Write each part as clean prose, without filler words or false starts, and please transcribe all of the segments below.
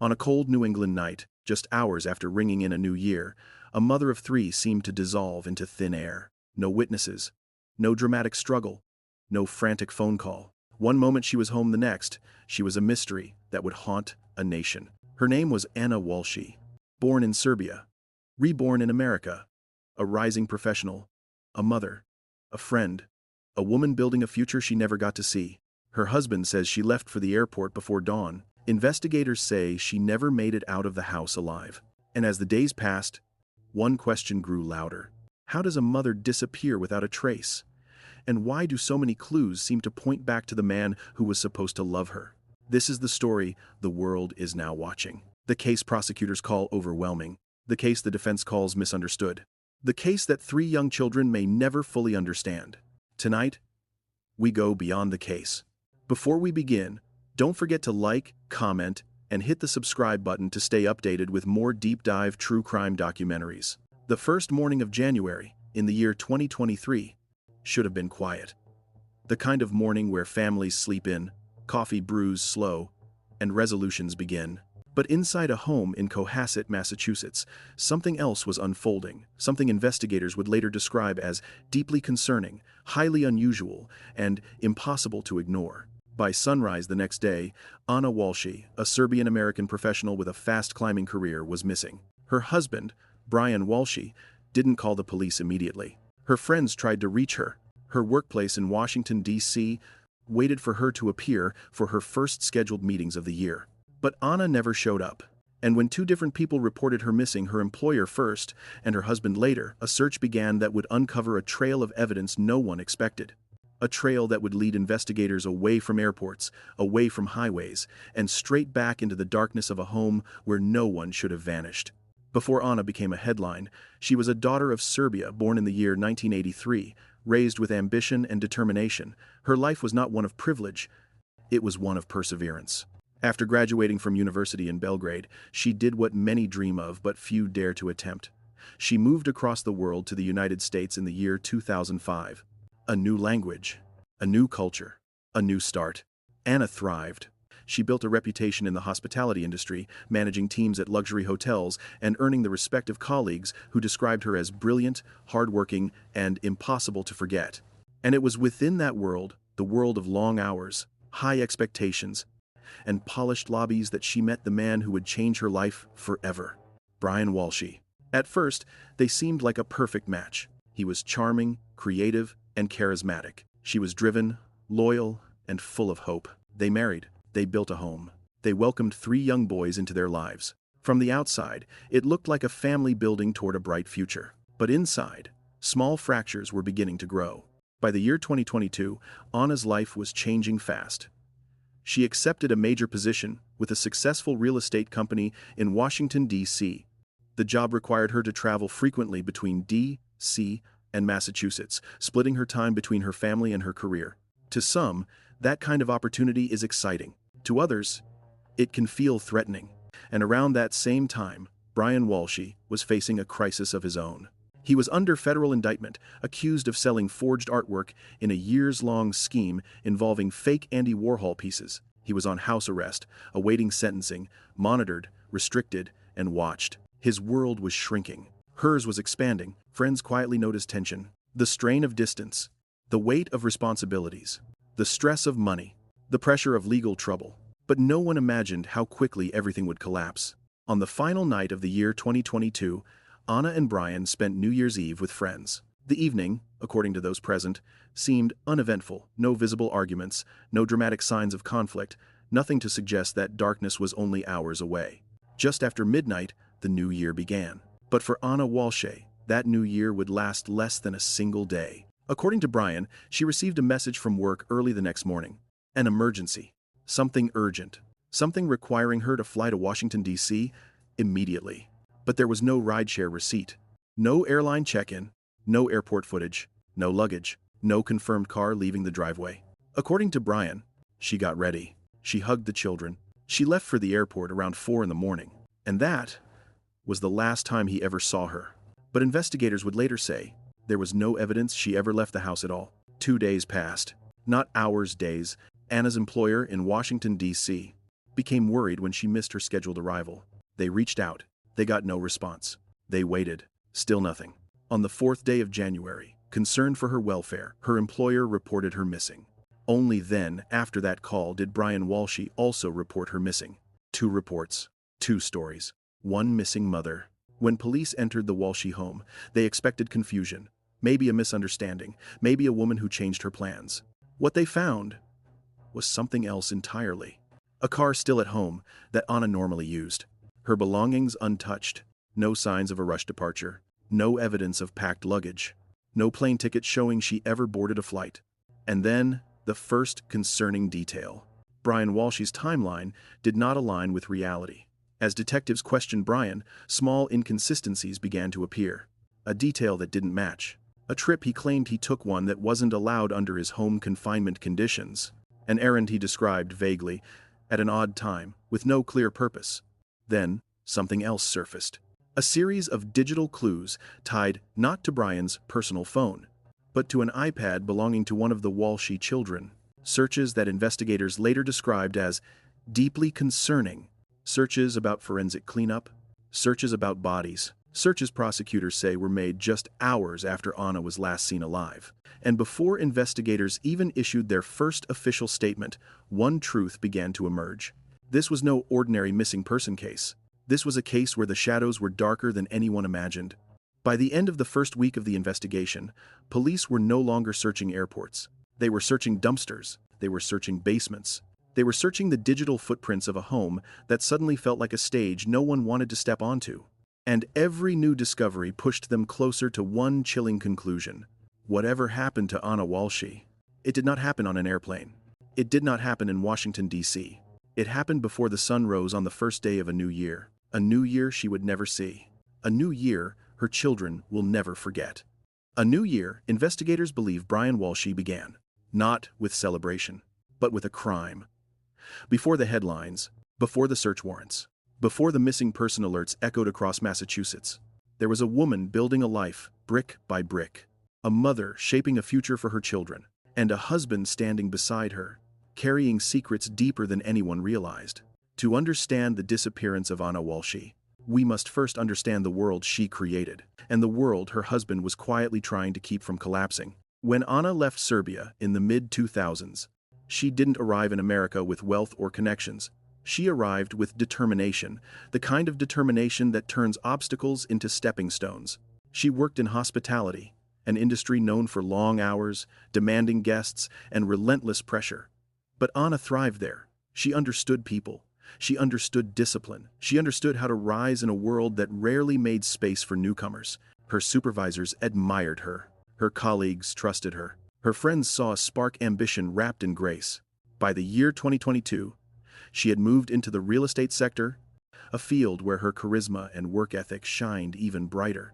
On a cold New England night, just hours after ringing in a new year, a mother of three seemed to dissolve into thin air. No witnesses, no dramatic struggle, no frantic phone call. One moment she was home, the next, she was a mystery that would haunt a nation. Her name was Ana Walshe. Born in Serbia, reborn in America, a rising professional, a mother, a friend, a woman building a future she never got to see. Her husband says she left for the airport before dawn. Investigators say she never made it out of the house alive. And as the days passed, one question grew louder. How does a mother disappear without a trace? And why do so many clues seem to point back to the man who was supposed to love her? This is the story the world is now watching. The case prosecutors call overwhelming. The case the defense calls misunderstood. The case that three young children may never fully understand. Tonight, we go beyond the case. Before we begin, don't forget to like, comment, and hit the subscribe button to stay updated with more deep dive true crime documentaries. The first morning of January, in the year 2023, should have been quiet. The kind of morning where families sleep in, coffee brews slow, and resolutions begin. But inside a home in Cohasset, Massachusetts, something else was unfolding, something investigators would later describe as deeply concerning, highly unusual, and impossible to ignore. By sunrise the next day, Ana Walshe, a Serbian-American professional with a fast-climbing career, was missing. Her husband, Brian Walshe, didn't call the police immediately. Her friends tried to reach her. Her workplace in Washington, D.C., waited for her to appear for her first scheduled meetings of the year. But Ana never showed up. And when two different people reported her missing, her employer first and her husband later, a search began that would uncover a trail of evidence no one expected. A trail that would lead investigators away from airports, away from highways, and straight back into the darkness of a home where no one should have vanished. Before Ana became a headline, she was a daughter of Serbia, born in the year 1983, raised with ambition and determination. Her life was not one of privilege, it was one of perseverance. After graduating from university in Belgrade, she did what many dream of but few dare to attempt. She moved across the world to the United States in the year 2005. A new language, a new culture, a new start. Ana thrived. She built a reputation in the hospitality industry, managing teams at luxury hotels and earning the respect of colleagues who described her as brilliant, hardworking, and impossible to forget. And it was within that world, the world of long hours, high expectations, and polished lobbies, that she met the man who would change her life forever, Brian Walshe. At first, they seemed like a perfect match. He was charming, creative, and charismatic. She was driven, loyal, and full of hope. They married. They built a home. They welcomed three young boys into their lives. From the outside, it looked like a family building toward a bright future. But inside, small fractures were beginning to grow. By the year 2022, Ana's life was changing fast. She accepted a major position with a successful real estate company in Washington, D.C. The job required her to travel frequently between D.C. and Massachusetts, splitting her time between her family and her career. To some, that kind of opportunity is exciting. To others, it can feel threatening. And around that same time, Brian Walshe was facing a crisis of his own. He was under federal indictment, accused of selling forged artwork in a years-long scheme involving fake Andy Warhol pieces. He was on house arrest, awaiting sentencing, monitored, restricted, and watched. His world was shrinking. Hers was expanding. Friends quietly noticed tension. The strain of distance, the weight of responsibilities, the stress of money, the pressure of legal trouble. But no one imagined how quickly everything would collapse. On the final night of the year 2022, Ana and Brian spent New Year's Eve with friends. The evening, according to those present, seemed uneventful. No visible arguments, no dramatic signs of conflict, nothing to suggest that darkness was only hours away. Just after midnight, the new year began. But for Ana Walshe, that new year would last less than a single day. According to Brian, she received a message from work early the next morning. An emergency. Something urgent. Something requiring her to fly to Washington, D.C. immediately. But there was no rideshare receipt. No airline check-in. No airport footage. No luggage. No confirmed car leaving the driveway. According to Brian, she got ready. She hugged the children. She left for the airport around 4 in the morning. And that was the last time he ever saw her. But investigators would later say there was no evidence she ever left the house at all. 2 days passed. Not hours, days. Ana's employer in Washington, D.C. became worried when she missed her scheduled arrival. They reached out. They got no response. They waited. Still nothing. On the 4th day of January, concerned for her welfare, her employer reported her missing. Only then, after that call, did Ana Walshe also report her missing. 2 reports. 2 stories. 1 missing mother. When police entered the Walshe home, they expected confusion. Maybe a misunderstanding. Maybe a woman who changed her plans. What they found was something else entirely. A car still at home that Ana normally used. Her belongings untouched. No signs of a rushed departure. No evidence of packed luggage. No plane ticket showing she ever boarded a flight. And then, the first concerning detail. Ana Walshe's timeline did not align with reality. As detectives questioned Brian, small inconsistencies began to appear. A detail that didn't match. A trip he claimed he took, one that wasn't allowed under his home confinement conditions. An errand he described vaguely, at an odd time, with no clear purpose. Then, something else surfaced. A series of digital clues tied not to Brian's personal phone, but to an iPad belonging to one of the Walshe children. Searches that investigators later described as deeply concerning. Searches about forensic cleanup. Searches about bodies. Searches prosecutors say were made just hours after Ana was last seen alive. And before investigators even issued their first official statement, one truth began to emerge. This was no ordinary missing person case. This was a case where the shadows were darker than anyone imagined. By the end of the first week of the investigation, police were no longer searching airports. They were searching dumpsters. They were searching basements. They were searching the digital footprints of a home that suddenly felt like a stage no one wanted to step onto. And every new discovery pushed them closer to one chilling conclusion. Whatever happened to Ana Walshe? It did not happen on an airplane. It did not happen in Washington, D.C. It happened before the sun rose on the first day of a new year. A new year she would never see. A new year her children will never forget. A new year investigators believe Ana Walshe began, not with celebration, but with a crime. Before the headlines, before the search warrants, before the missing person alerts echoed across Massachusetts, there was a woman building a life, brick by brick. A mother shaping a future for her children, and a husband standing beside her, carrying secrets deeper than anyone realized. To understand the disappearance of Ana Walshe, we must first understand the world she created, and the world her husband was quietly trying to keep from collapsing. When Ana left Serbia in the mid-2000s, she didn't arrive in America with wealth or connections. She arrived with determination, the kind of determination that turns obstacles into stepping stones. She worked in hospitality, an industry known for long hours, demanding guests, and relentless pressure. But Ana thrived there. She understood people. She understood discipline. She understood how to rise in a world that rarely made space for newcomers. Her supervisors admired her. Her colleagues trusted her. Her friends saw a spark ambition wrapped in grace. By the year 2022, she had moved into the real estate sector, a field where her charisma and work ethic shined even brighter.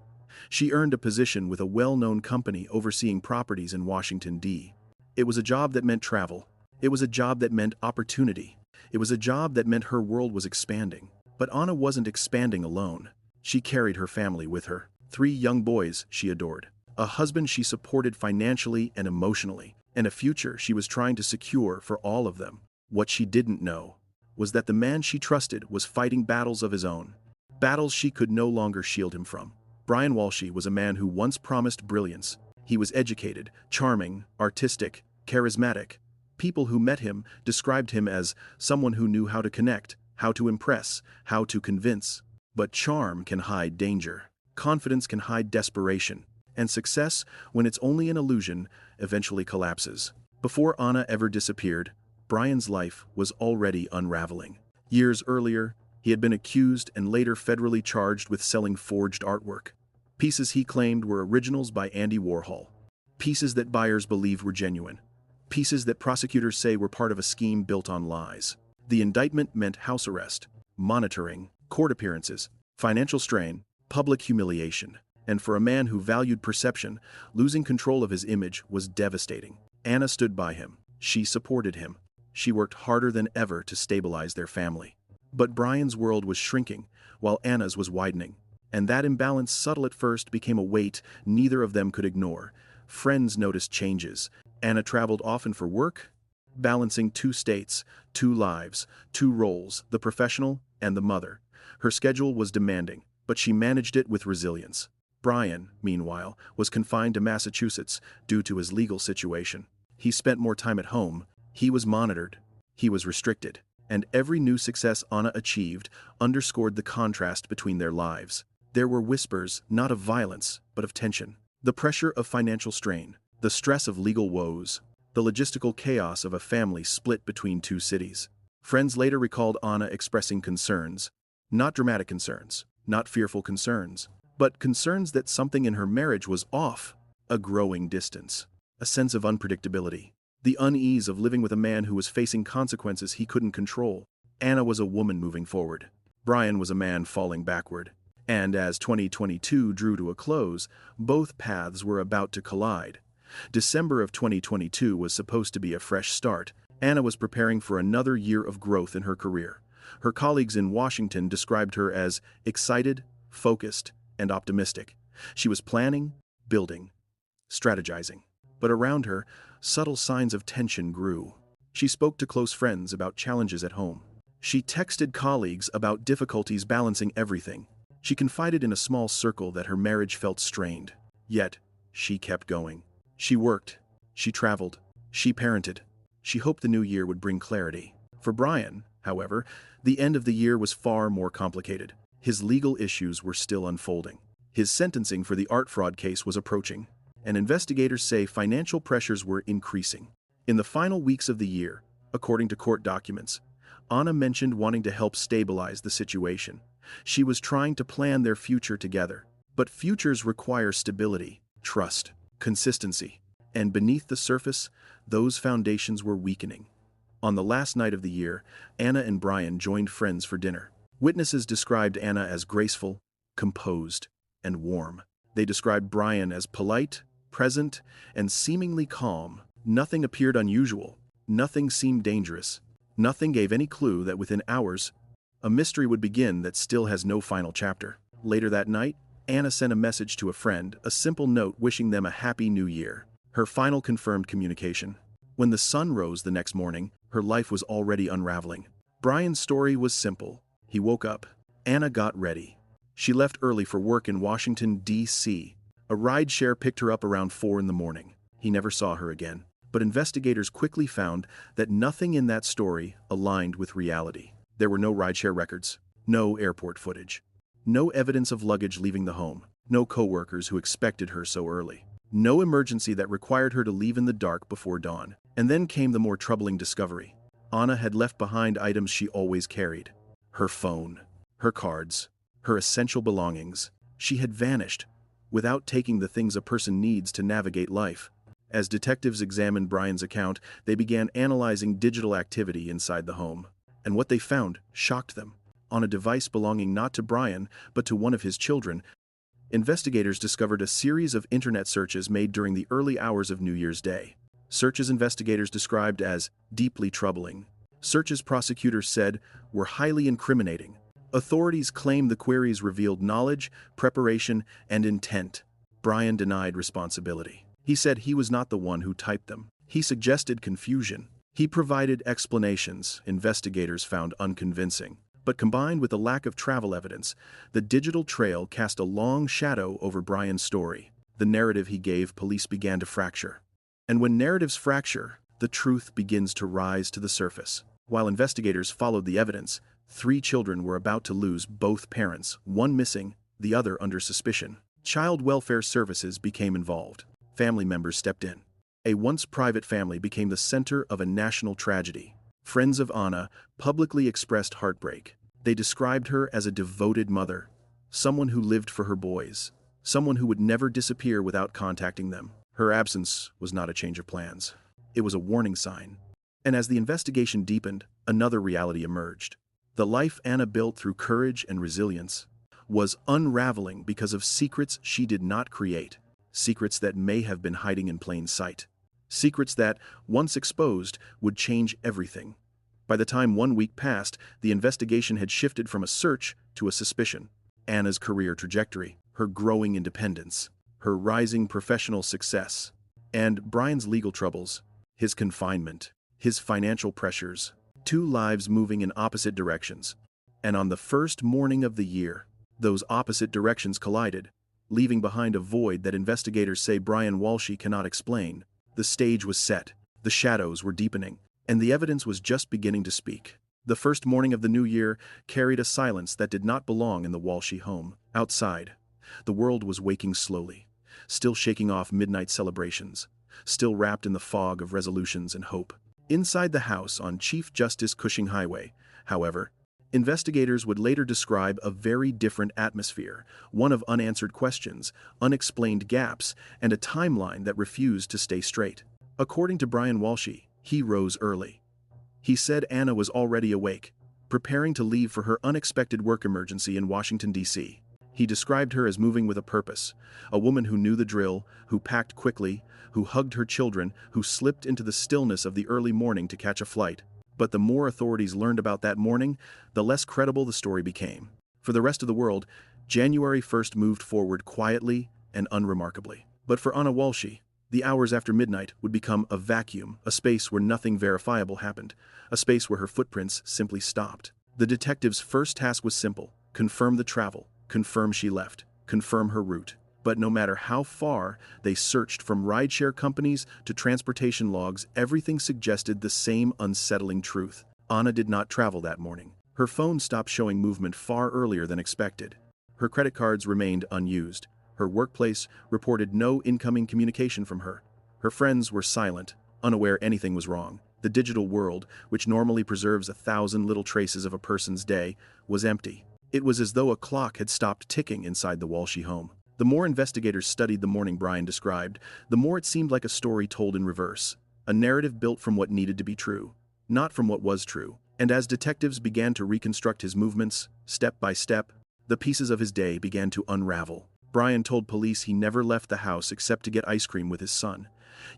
She earned a position with a well-known company overseeing properties in Washington, D.C. It was a job that meant travel. It was a job that meant opportunity. It was a job that meant her world was expanding. But Ana wasn't expanding alone. She carried her family with her. 3 young boys she adored. A husband she supported financially and emotionally. And a future she was trying to secure for all of them. What she didn't know was that the man she trusted was fighting battles of his own. Battles she could no longer shield him from. Ana Walshe was a man who once promised brilliance. He was educated, charming, artistic, charismatic. People who met him described him as someone who knew how to connect, how to impress, how to convince. But charm can hide danger. Confidence can hide desperation. And success, when it's only an illusion, eventually collapses. Before Ana ever disappeared, Brian's life was already unraveling. Years earlier, he had been accused and later federally charged with selling forged artwork. Pieces he claimed were originals by Andy Warhol. Pieces that buyers believed were genuine. Pieces that prosecutors say were part of a scheme built on lies. The indictment meant house arrest, monitoring, court appearances, financial strain, public humiliation. And for a man who valued perception, losing control of his image was devastating. Ana stood by him. She supported him. She worked harder than ever to stabilize their family. But Brian's world was shrinking, while Ana's was widening. And that imbalance, subtle at first, became a weight neither of them could ignore. Friends noticed changes. Ana traveled often for work, balancing two states, two lives, two roles, the professional and the mother. Her schedule was demanding, but she managed it with resilience. Brian, meanwhile, was confined to Massachusetts due to his legal situation. He spent more time at home, he was monitored, he was restricted, and every new success Ana achieved underscored the contrast between their lives. There were whispers, not of violence, but of tension. The pressure of financial strain, the stress of legal woes, the logistical chaos of a family split between two cities. Friends later recalled Ana expressing concerns, not dramatic concerns, not fearful concerns, but concerns that something in her marriage was off, a growing distance, a sense of unpredictability, the unease of living with a man who was facing consequences he couldn't control. Ana was a woman moving forward. Brian was a man falling backward. And as 2022 drew to a close, both paths were about to collide. December of 2022 was supposed to be a fresh start. Ana was preparing for another year of growth in her career. Her colleagues in Washington described her as excited, focused, and optimistic. She was planning, building, strategizing. But around her, subtle signs of tension grew. She spoke to close friends about challenges at home. She texted colleagues about difficulties balancing everything. She confided in a small circle that her marriage felt strained. Yet, she kept going. She worked, she traveled, she parented. She hoped the new year would bring clarity. For Brian, however, the end of the year was far more complicated. His legal issues were still unfolding. His sentencing for the art fraud case was approaching, and investigators say financial pressures were increasing. In the final weeks of the year, according to court documents, Ana mentioned wanting to help stabilize the situation. She was trying to plan their future together. But futures require stability, trust, consistency. And beneath the surface, those foundations were weakening. On the last night of the year, Ana and Brian joined friends for dinner. Witnesses described Ana as graceful, composed, and warm. They described Brian as polite, present, and seemingly calm. Nothing appeared unusual. Nothing seemed dangerous. Nothing gave any clue that within hours, a mystery would begin that still has no final chapter. Later that night, Ana sent a message to a friend, a simple note wishing them a happy new year. Her final confirmed communication. When the sun rose the next morning, her life was already unraveling. Brian's story was simple. He woke up. Ana got ready. She left early for work in Washington, D.C. A rideshare picked her up around 4 in the morning. He never saw her again. But investigators quickly found that nothing in that story aligned with reality. There were no rideshare records, no airport footage, no evidence of luggage leaving the home, no coworkers who expected her so early, no emergency that required her to leave in the dark before dawn. And then came the more troubling discovery. Ana had left behind items she always carried. Her phone, her cards, her essential belongings. She had vanished, without taking the things a person needs to navigate life. As detectives examined Brian's account, they began analyzing digital activity inside the home. And what they found shocked them. On a device belonging not to Brian, but to one of his children, investigators discovered a series of internet searches made during the early hours of New Year's Day. Searches investigators described as deeply troubling. Searches prosecutors said were highly incriminating. Authorities claimed the queries revealed knowledge, preparation, and intent. Brian denied responsibility. He said he was not the one who typed them. He suggested confusion. He provided explanations investigators found unconvincing. But combined with the lack of travel evidence, the digital trail cast a long shadow over Brian's story. The narrative he gave police began to fracture. And when narratives fracture, the truth begins to rise to the surface. While investigators followed the evidence, 3 children were about to lose both parents, one missing, the other under suspicion. Child welfare services became involved. Family members stepped in. A once private family became the center of a national tragedy. Friends of Ana publicly expressed heartbreak. They described her as a devoted mother, someone who lived for her boys, someone who would never disappear without contacting them. Her absence was not a change of plans. It was a warning sign. And as the investigation deepened, another reality emerged. The life Ana built through courage and resilience was unraveling because of secrets she did not create. Secrets that may have been hiding in plain sight. Secrets that, once exposed, would change everything. By the time 1 week passed, the investigation had shifted from a search to a suspicion. Ana's career trajectory, her growing independence, her rising professional success, and Brian's legal troubles, his confinement, his financial pressures, two lives moving in opposite directions. And on the first morning of the year, those opposite directions collided, leaving behind a void that investigators say Ana Walshe cannot explain. The stage was set, the shadows were deepening, and the evidence was just beginning to speak. The first morning of the new year carried a silence that did not belong in the Walshe home. Outside, the world was waking slowly, still shaking off midnight celebrations, still wrapped in the fog of resolutions and hope. Inside the house on Chief Justice Cushing Highway, however, investigators would later describe a very different atmosphere, one of unanswered questions, unexplained gaps, and a timeline that refused to stay straight. According to Ana Walshe, he rose early. He said Ana was already awake, preparing to leave for her unexpected work emergency in Washington, D.C. He described her as moving with a purpose, a woman who knew the drill, who packed quickly, who hugged her children, who slipped into the stillness of the early morning to catch a flight. But the more authorities learned about that morning, the less credible the story became. For the rest of the world, January 1st moved forward quietly and unremarkably. But for Ana Walshe, the hours after midnight would become a vacuum, a space where nothing verifiable happened, a space where her footprints simply stopped. The detective's first task was simple: confirm the travel, confirm she left, confirm her route. But no matter how far they searched, from rideshare companies to transportation logs, everything suggested the same unsettling truth. Ana did not travel that morning. Her phone stopped showing movement far earlier than expected. Her credit cards remained unused. Her workplace reported no incoming communication from her. Her friends were silent, unaware anything was wrong. The digital world, which normally preserves 1,000 little traces of a person's day, was empty. It was as though a clock had stopped ticking inside the Walshe home. The more investigators studied the morning Brian described, the more it seemed like a story told in reverse, a narrative built from what needed to be true, not from what was true. And as detectives began to reconstruct his movements, step by step, the pieces of his day began to unravel. Brian told police he never left the house except to get ice cream with his son,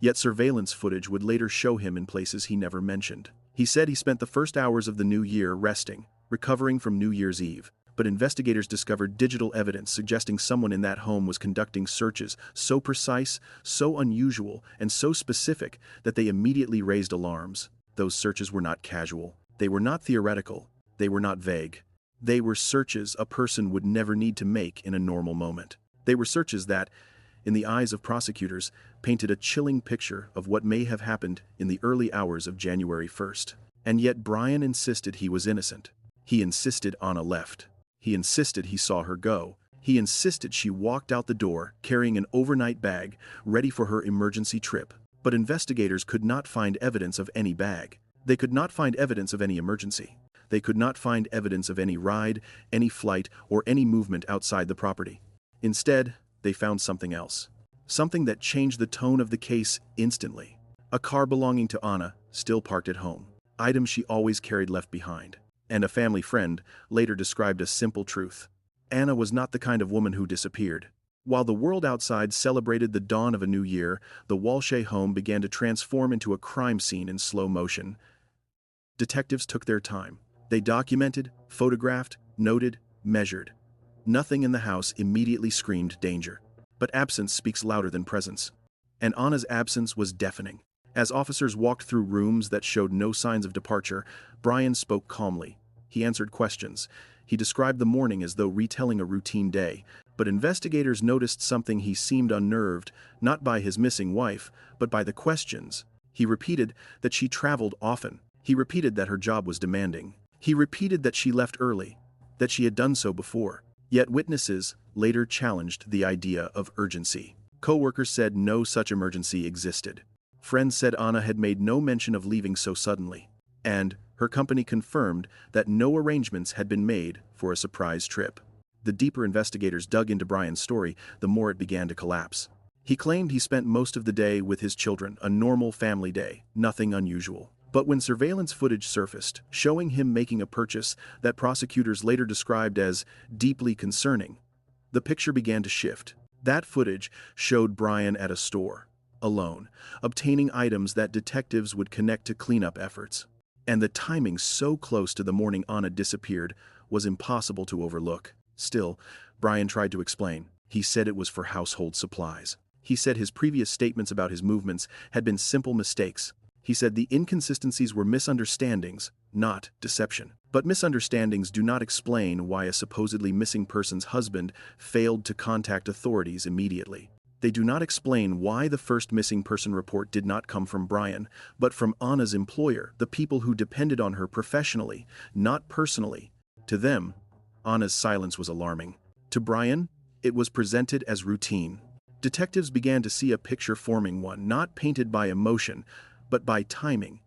yet surveillance footage would later show him in places he never mentioned. He said he spent the first hours of the new year resting, recovering from New Year's Eve. But investigators discovered digital evidence suggesting someone in that home was conducting searches so precise, so unusual, and so specific that they immediately raised alarms. Those searches were not casual. They were not theoretical. They were not vague. They were searches a person would never need to make in a normal moment. They were searches that, in the eyes of prosecutors, painted a chilling picture of what may have happened in the early hours of January 1st. And yet Brian insisted he was innocent. He insisted Ana left. He insisted he saw her go. He insisted she walked out the door carrying an overnight bag, ready for her emergency trip. But investigators could not find evidence of any bag. They could not find evidence of any emergency. They could not find evidence of any ride, any flight, or any movement outside the property. Instead, they found something else. Something that changed the tone of the case instantly. A car belonging to Ana, still parked at home. Items she always carried left behind. And a family friend later described a simple truth. Ana was not the kind of woman who disappeared. While the world outside celebrated the dawn of a new year, the Walshe home began to transform into a crime scene in slow motion. Detectives took their time. They documented, photographed, noted, measured. Nothing in the house immediately screamed danger. But absence speaks louder than presence. And Ana's absence was deafening. As officers walked through rooms that showed no signs of departure, Brian spoke calmly. He answered questions. He described the morning as though retelling a routine day. But investigators noticed something. He seemed unnerved, not by his missing wife, but by the questions. He repeated that she traveled often. He repeated that her job was demanding. He repeated that she left early, that she had done so before. Yet witnesses later challenged the idea of urgency. Co-workers said no such emergency existed. Friends said Ana had made no mention of leaving so suddenly. And her company confirmed that no arrangements had been made for a surprise trip. The deeper investigators dug into Brian's story, the more it began to collapse. He claimed he spent most of the day with his children, a normal family day, nothing unusual. But when surveillance footage surfaced, showing him making a purchase that prosecutors later described as deeply concerning, the picture began to shift. That footage showed Brian at a store, alone, obtaining items that detectives would connect to cleanup efforts. And the timing so close to the morning Ana disappeared was impossible to overlook. Still, Brian tried to explain. He said it was for household supplies. He said his previous statements about his movements had been simple mistakes. He said the inconsistencies were misunderstandings, not deception. But misunderstandings do not explain why a supposedly missing person's husband failed to contact authorities immediately. They do not explain why the first missing person report did not come from Brian, but from Ana's employer, the people who depended on her professionally, not personally. To them, Ana's silence was alarming. To Brian, it was presented as routine. Detectives began to see a picture forming, one not painted by emotion, but by timing.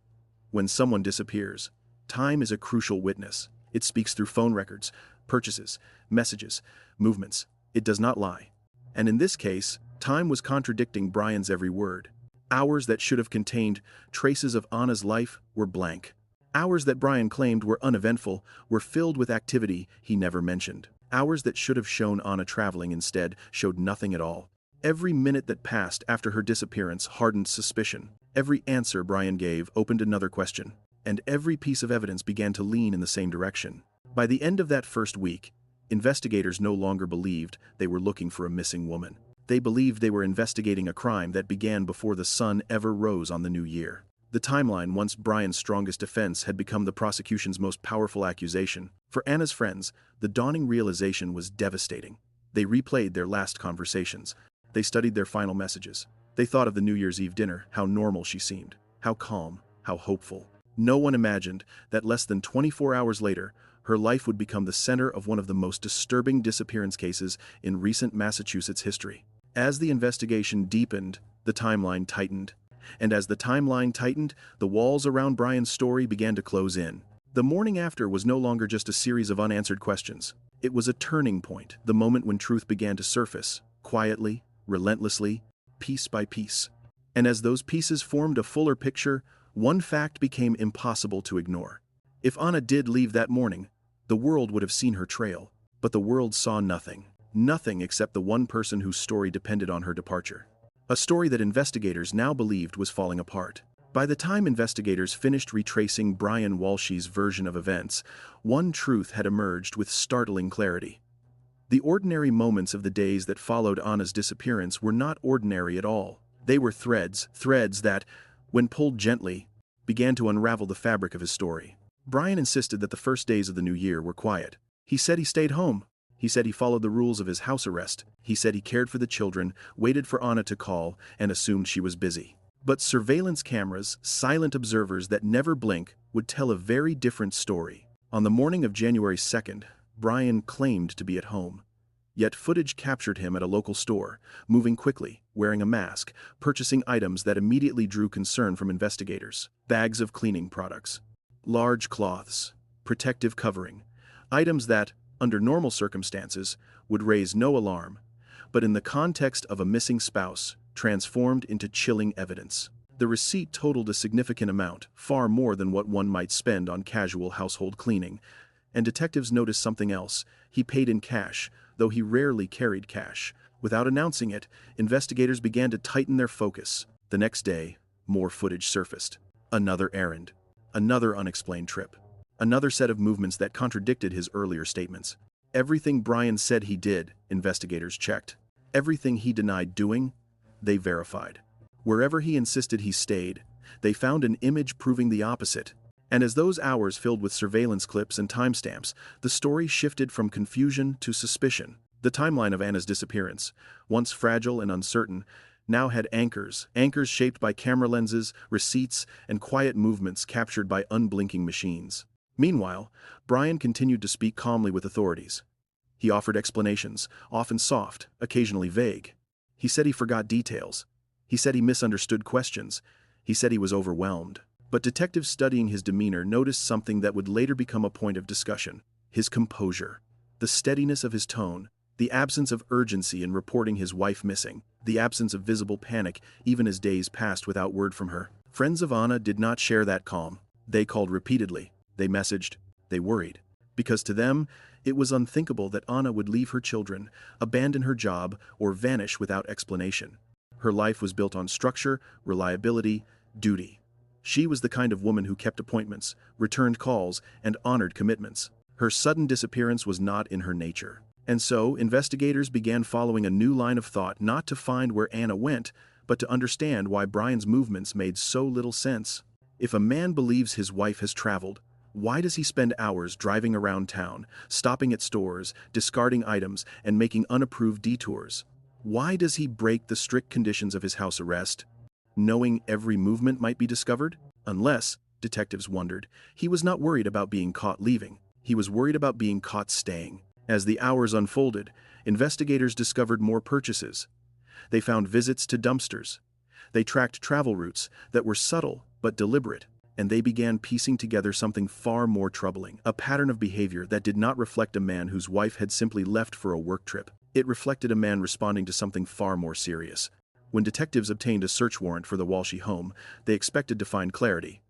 When someone disappears, time is a crucial witness. It speaks through phone records, purchases, messages, movements. It does not lie. And in this case, time was contradicting Brian's every word. Hours that should have contained traces of Ana's life were blank. Hours that Brian claimed were uneventful were filled with activity he never mentioned. Hours that should have shown Ana traveling instead showed nothing at all. Every minute that passed after her disappearance hardened suspicion. Every answer Brian gave opened another question, and every piece of evidence began to lean in the same direction. By the end of that first week, investigators no longer believed they were looking for a missing woman. They believed they were investigating a crime that began before the sun ever rose on the new year. The timeline, once Brian's strongest defense, had become the prosecution's most powerful accusation. For Ana's friends, the dawning realization was devastating. They replayed their last conversations. They studied their final messages. They thought of the New Year's Eve dinner, how normal she seemed, how calm, how hopeful. No one imagined that less than 24 hours later, her life would become the center of one of the most disturbing disappearance cases in recent Massachusetts history. As the investigation deepened, the timeline tightened. And as the timeline tightened, the walls around Brian's story began to close in. The morning after was no longer just a series of unanswered questions. It was a turning point, the moment when truth began to surface, quietly, relentlessly, piece by piece. And as those pieces formed a fuller picture, one fact became impossible to ignore. If Ana did leave that morning, the world would have seen her trail, but the world saw nothing. Nothing except the one person whose story depended on her departure. A story that investigators now believed was falling apart. By the time investigators finished retracing Ana Walshe's version of events, one truth had emerged with startling clarity. The ordinary moments of the days that followed Ana's disappearance were not ordinary at all. They were threads that, when pulled gently, began to unravel the fabric of his story. Brian insisted that the first days of the new year were quiet. He said he stayed home. He said he followed the rules of his house arrest. He said he cared for the children, waited for Ana to call, and assumed she was busy. But surveillance cameras, silent observers that never blink, would tell a very different story. On the morning of January 2nd, Brian claimed to be at home. Yet footage captured him at a local store, moving quickly, wearing a mask, purchasing items that immediately drew concern from investigators. Bags of cleaning products, large cloths, protective covering, items that, under normal circumstances, would raise no alarm, but in the context of a missing spouse, transformed into chilling evidence. The receipt totaled a significant amount, far more than what one might spend on casual household cleaning. And detectives noticed something else. He paid in cash, though he rarely carried cash. Without announcing it, investigators began to tighten their focus. The next day, more footage surfaced. Another errand. Another unexplained trip. Another set of movements that contradicted his earlier statements. Everything Brian said he did, investigators checked. Everything he denied doing, they verified. Wherever he insisted he stayed, they found an image proving the opposite. And as those hours filled with surveillance clips and timestamps, the story shifted from confusion to suspicion. The timeline of Ana's disappearance, once fragile and uncertain, now had anchors shaped by camera lenses, receipts, and quiet movements captured by unblinking machines. Meanwhile, Brian continued to speak calmly with authorities. He offered explanations, often soft, occasionally vague. He said he forgot details. He said he misunderstood questions. He said he was overwhelmed. But detectives studying his demeanor noticed something that would later become a point of discussion: his composure, the steadiness of his tone, the absence of urgency in reporting his wife missing, the absence of visible panic even as days passed without word from her. Friends of Ana did not share that calm. They called repeatedly, they messaged, they worried. Because to them, it was unthinkable that Ana would leave her children, abandon her job, or vanish without explanation. Her life was built on structure, reliability, duty. She was the kind of woman who kept appointments, returned calls, and honored commitments. Her sudden disappearance was not in her nature. And so, investigators began following a new line of thought, not to find where Ana went, but to understand why Brian's movements made so little sense. If a man believes his wife has traveled, why does he spend hours driving around town, stopping at stores, discarding items, and making unapproved detours? Why does he break the strict conditions of his house arrest, knowing every movement might be discovered? Unless, detectives wondered, he was not worried about being caught leaving. He was worried about being caught staying. As the hours unfolded, investigators discovered more purchases. They found visits to dumpsters. They tracked travel routes that were subtle but deliberate, and they began piecing together something far more troubling, a pattern of behavior that did not reflect a man whose wife had simply left for a work trip. It reflected a man responding to something far more serious. When detectives obtained a search warrant for the Walshe home, they expected to find clarity.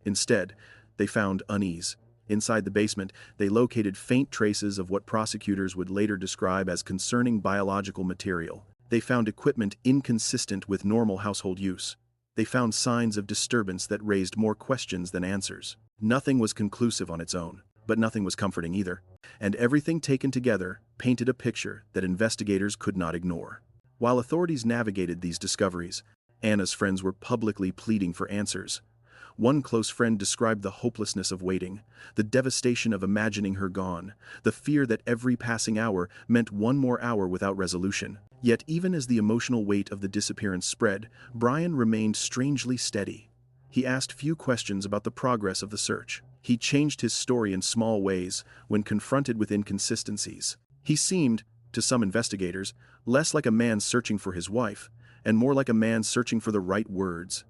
Instead, they found unease. Inside the basement, they located faint traces of what prosecutors would later describe as concerning biological material. They found equipment inconsistent with normal household use. They found signs of disturbance that raised more questions than answers. Nothing was conclusive on its own, but nothing was comforting either. And everything taken together painted a picture that investigators could not ignore. While authorities navigated these discoveries, Anna's friends were publicly pleading for answers. One close friend described the hopelessness of waiting, the devastation of imagining her gone, the fear that every passing hour meant one more hour without resolution. Yet even as the emotional weight of the disappearance spread, Brian remained strangely steady. He asked few questions about the progress of the search. He changed his story in small ways when confronted with inconsistencies. He seemed, to some investigators, less like a man searching for his wife, and more like a man searching for the right words.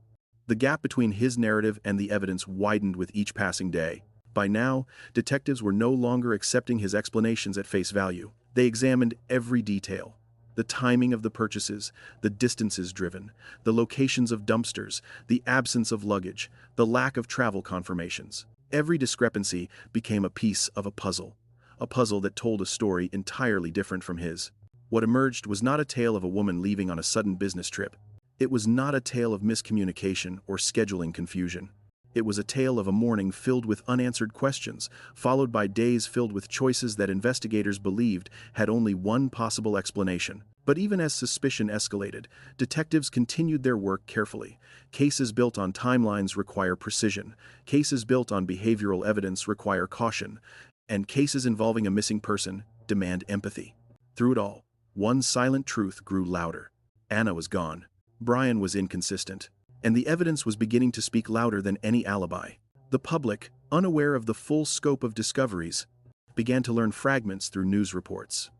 The gap between his narrative and the evidence widened with each passing day. By now, detectives were no longer accepting his explanations at face value. They examined every detail. The timing of the purchases, the distances driven, the locations of dumpsters, the absence of luggage, the lack of travel confirmations. Every discrepancy became a piece of a puzzle that told a story entirely different from his. What emerged was not a tale of a woman leaving on a sudden business trip. It was not a tale of miscommunication or scheduling confusion. It was a tale of a morning filled with unanswered questions, followed by days filled with choices that investigators believed had only one possible explanation. But even as suspicion escalated, detectives continued their work carefully. Cases built on timelines require precision. Cases built on behavioral evidence require caution. And cases involving a missing person demand empathy. Through it all, one silent truth grew louder. Anna was gone. Brian was inconsistent. And the evidence was beginning to speak louder than any alibi. The public, unaware of the full scope of discoveries, began to learn fragments through news reports.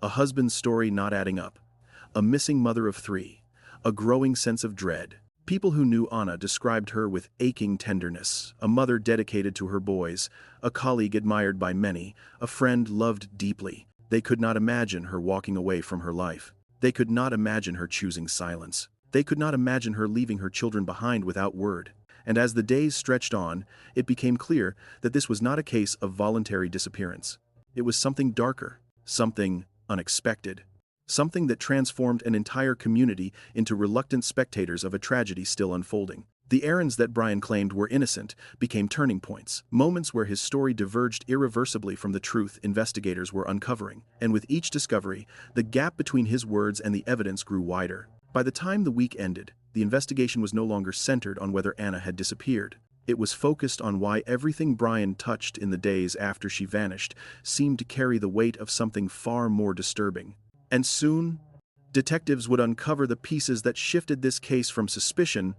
A husband's story not adding up. A missing mother of 3. A growing sense of dread. People who knew Anna described her with aching tenderness, a mother dedicated to her boys, a colleague admired by many, a friend loved deeply. They could not imagine her walking away from her life. They could not imagine her choosing silence. They could not imagine her leaving her children behind without word. And as the days stretched on, it became clear that this was not a case of voluntary disappearance. It was something darker, something unexpected, something that transformed an entire community into reluctant spectators of a tragedy still unfolding. The errands that Brian claimed were innocent became turning points, moments where his story diverged irreversibly from the truth investigators were uncovering. And with each discovery, the gap between his words and the evidence grew wider. By the time the week ended, the investigation was no longer centered on whether Anna had disappeared. It was focused on why everything Brian touched in the days after she vanished seemed to carry the weight of something far more disturbing. And soon, detectives would uncover the pieces that shifted this case from suspicion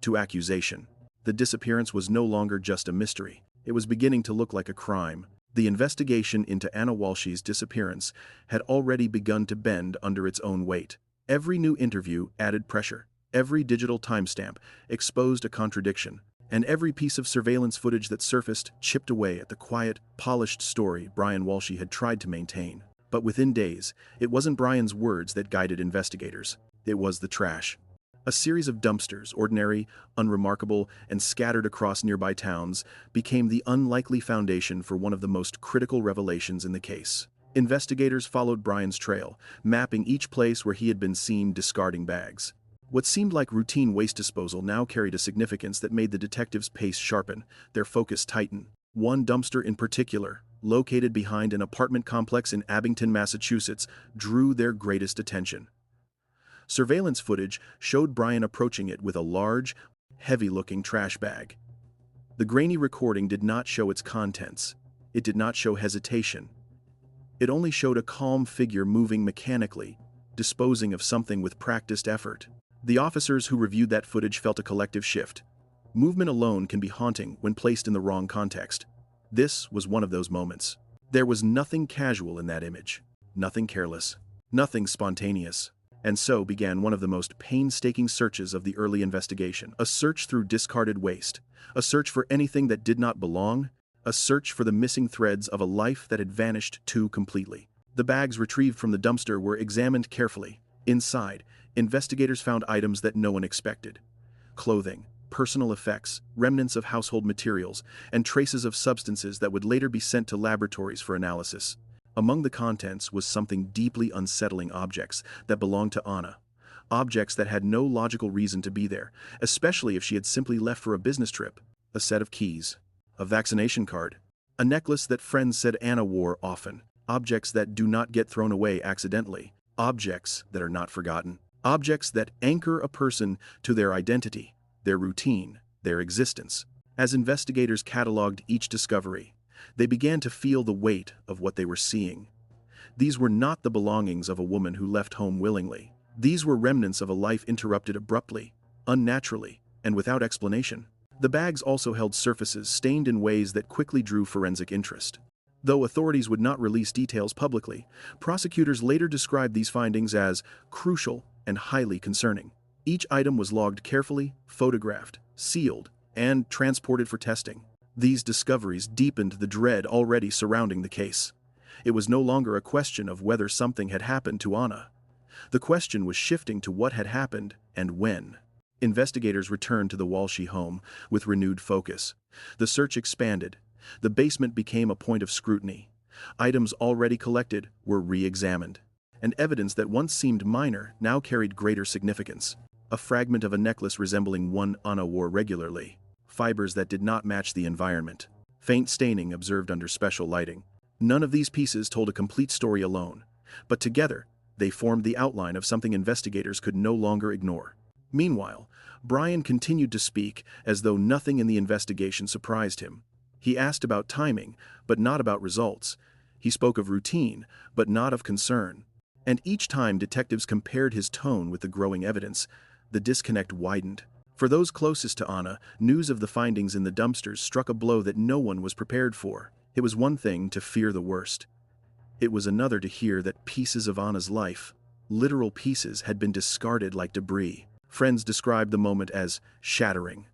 to accusation. The disappearance was no longer just a mystery. It was beginning to look like a crime. The investigation into Ana Walshe's disappearance had already begun to bend under its own weight. Every new interview added pressure. Every digital timestamp exposed a contradiction. And every piece of surveillance footage that surfaced chipped away at the quiet, polished story Brian Walshe had tried to maintain. But within days, it wasn't Brian's words that guided investigators. It was the trash. A series of dumpsters, ordinary, unremarkable, and scattered across nearby towns, became the unlikely foundation for one of the most critical revelations in the case. Investigators followed Brian's trail, mapping each place where he had been seen discarding bags. What seemed like routine waste disposal now carried a significance that made the detectives' pace sharpen, their focus tighten. One dumpster in particular, located behind an apartment complex in Abington, Massachusetts, drew their greatest attention. Surveillance footage showed Brian approaching it with a large, heavy-looking trash bag. The grainy recording did not show its contents. It did not show hesitation. It only showed a calm figure moving mechanically, disposing of something with practiced effort. The officers who reviewed that footage felt a collective shift. Movement alone can be haunting when placed in the wrong context. This was one of those moments. There was nothing casual in that image, nothing careless, nothing spontaneous. And so began one of the most painstaking searches of the early investigation. A search through discarded waste, a search for anything that did not belong, a search for the missing threads of a life that had vanished too completely. The bags retrieved from the dumpster were examined carefully. Inside, investigators found items that no one expected: clothing, personal effects, remnants of household materials, and traces of substances that would later be sent to laboratories for analysis. Among the contents was something deeply unsettling: objects that belonged to Ana. Objects that had no logical reason to be there, especially if she had simply left for a business trip. A set of keys, a vaccination card, a necklace that friends said Ana wore often. Objects that do not get thrown away accidentally. Objects that are not forgotten. Objects that anchor a person to their identity, their routine, their existence. As investigators cataloged each discovery, they began to feel the weight of what they were seeing. These were not the belongings of a woman who left home willingly. These were remnants of a life interrupted abruptly, unnaturally, and without explanation. The bags also held surfaces stained in ways that quickly drew forensic interest. Though authorities would not release details publicly, prosecutors later described these findings as crucial and highly concerning. Each item was logged carefully, photographed, sealed, and transported for testing. These discoveries deepened the dread already surrounding the case. It was no longer a question of whether something had happened to Ana. The question was shifting to what had happened and when. Investigators returned to the Walshe home with renewed focus. The search expanded. The basement became a point of scrutiny. Items already collected were re-examined, and evidence that once seemed minor now carried greater significance. A fragment of a necklace resembling one Ana wore regularly. Fibers that did not match the environment. Faint staining observed under special lighting. None of these pieces told a complete story alone, but together they formed the outline of something investigators could no longer ignore. Meanwhile, Brian continued to speak as though nothing in the investigation surprised him. He asked about timing, but not about results. He spoke of routine, but not of concern. And each time detectives compared his tone with the growing evidence, the disconnect widened. For those closest to Ana, news of the findings in the dumpsters struck a blow that no one was prepared for. It was one thing to fear the worst. It was another to hear that pieces of Ana's life, literal pieces, had been discarded like debris. Friends described the moment as shattering.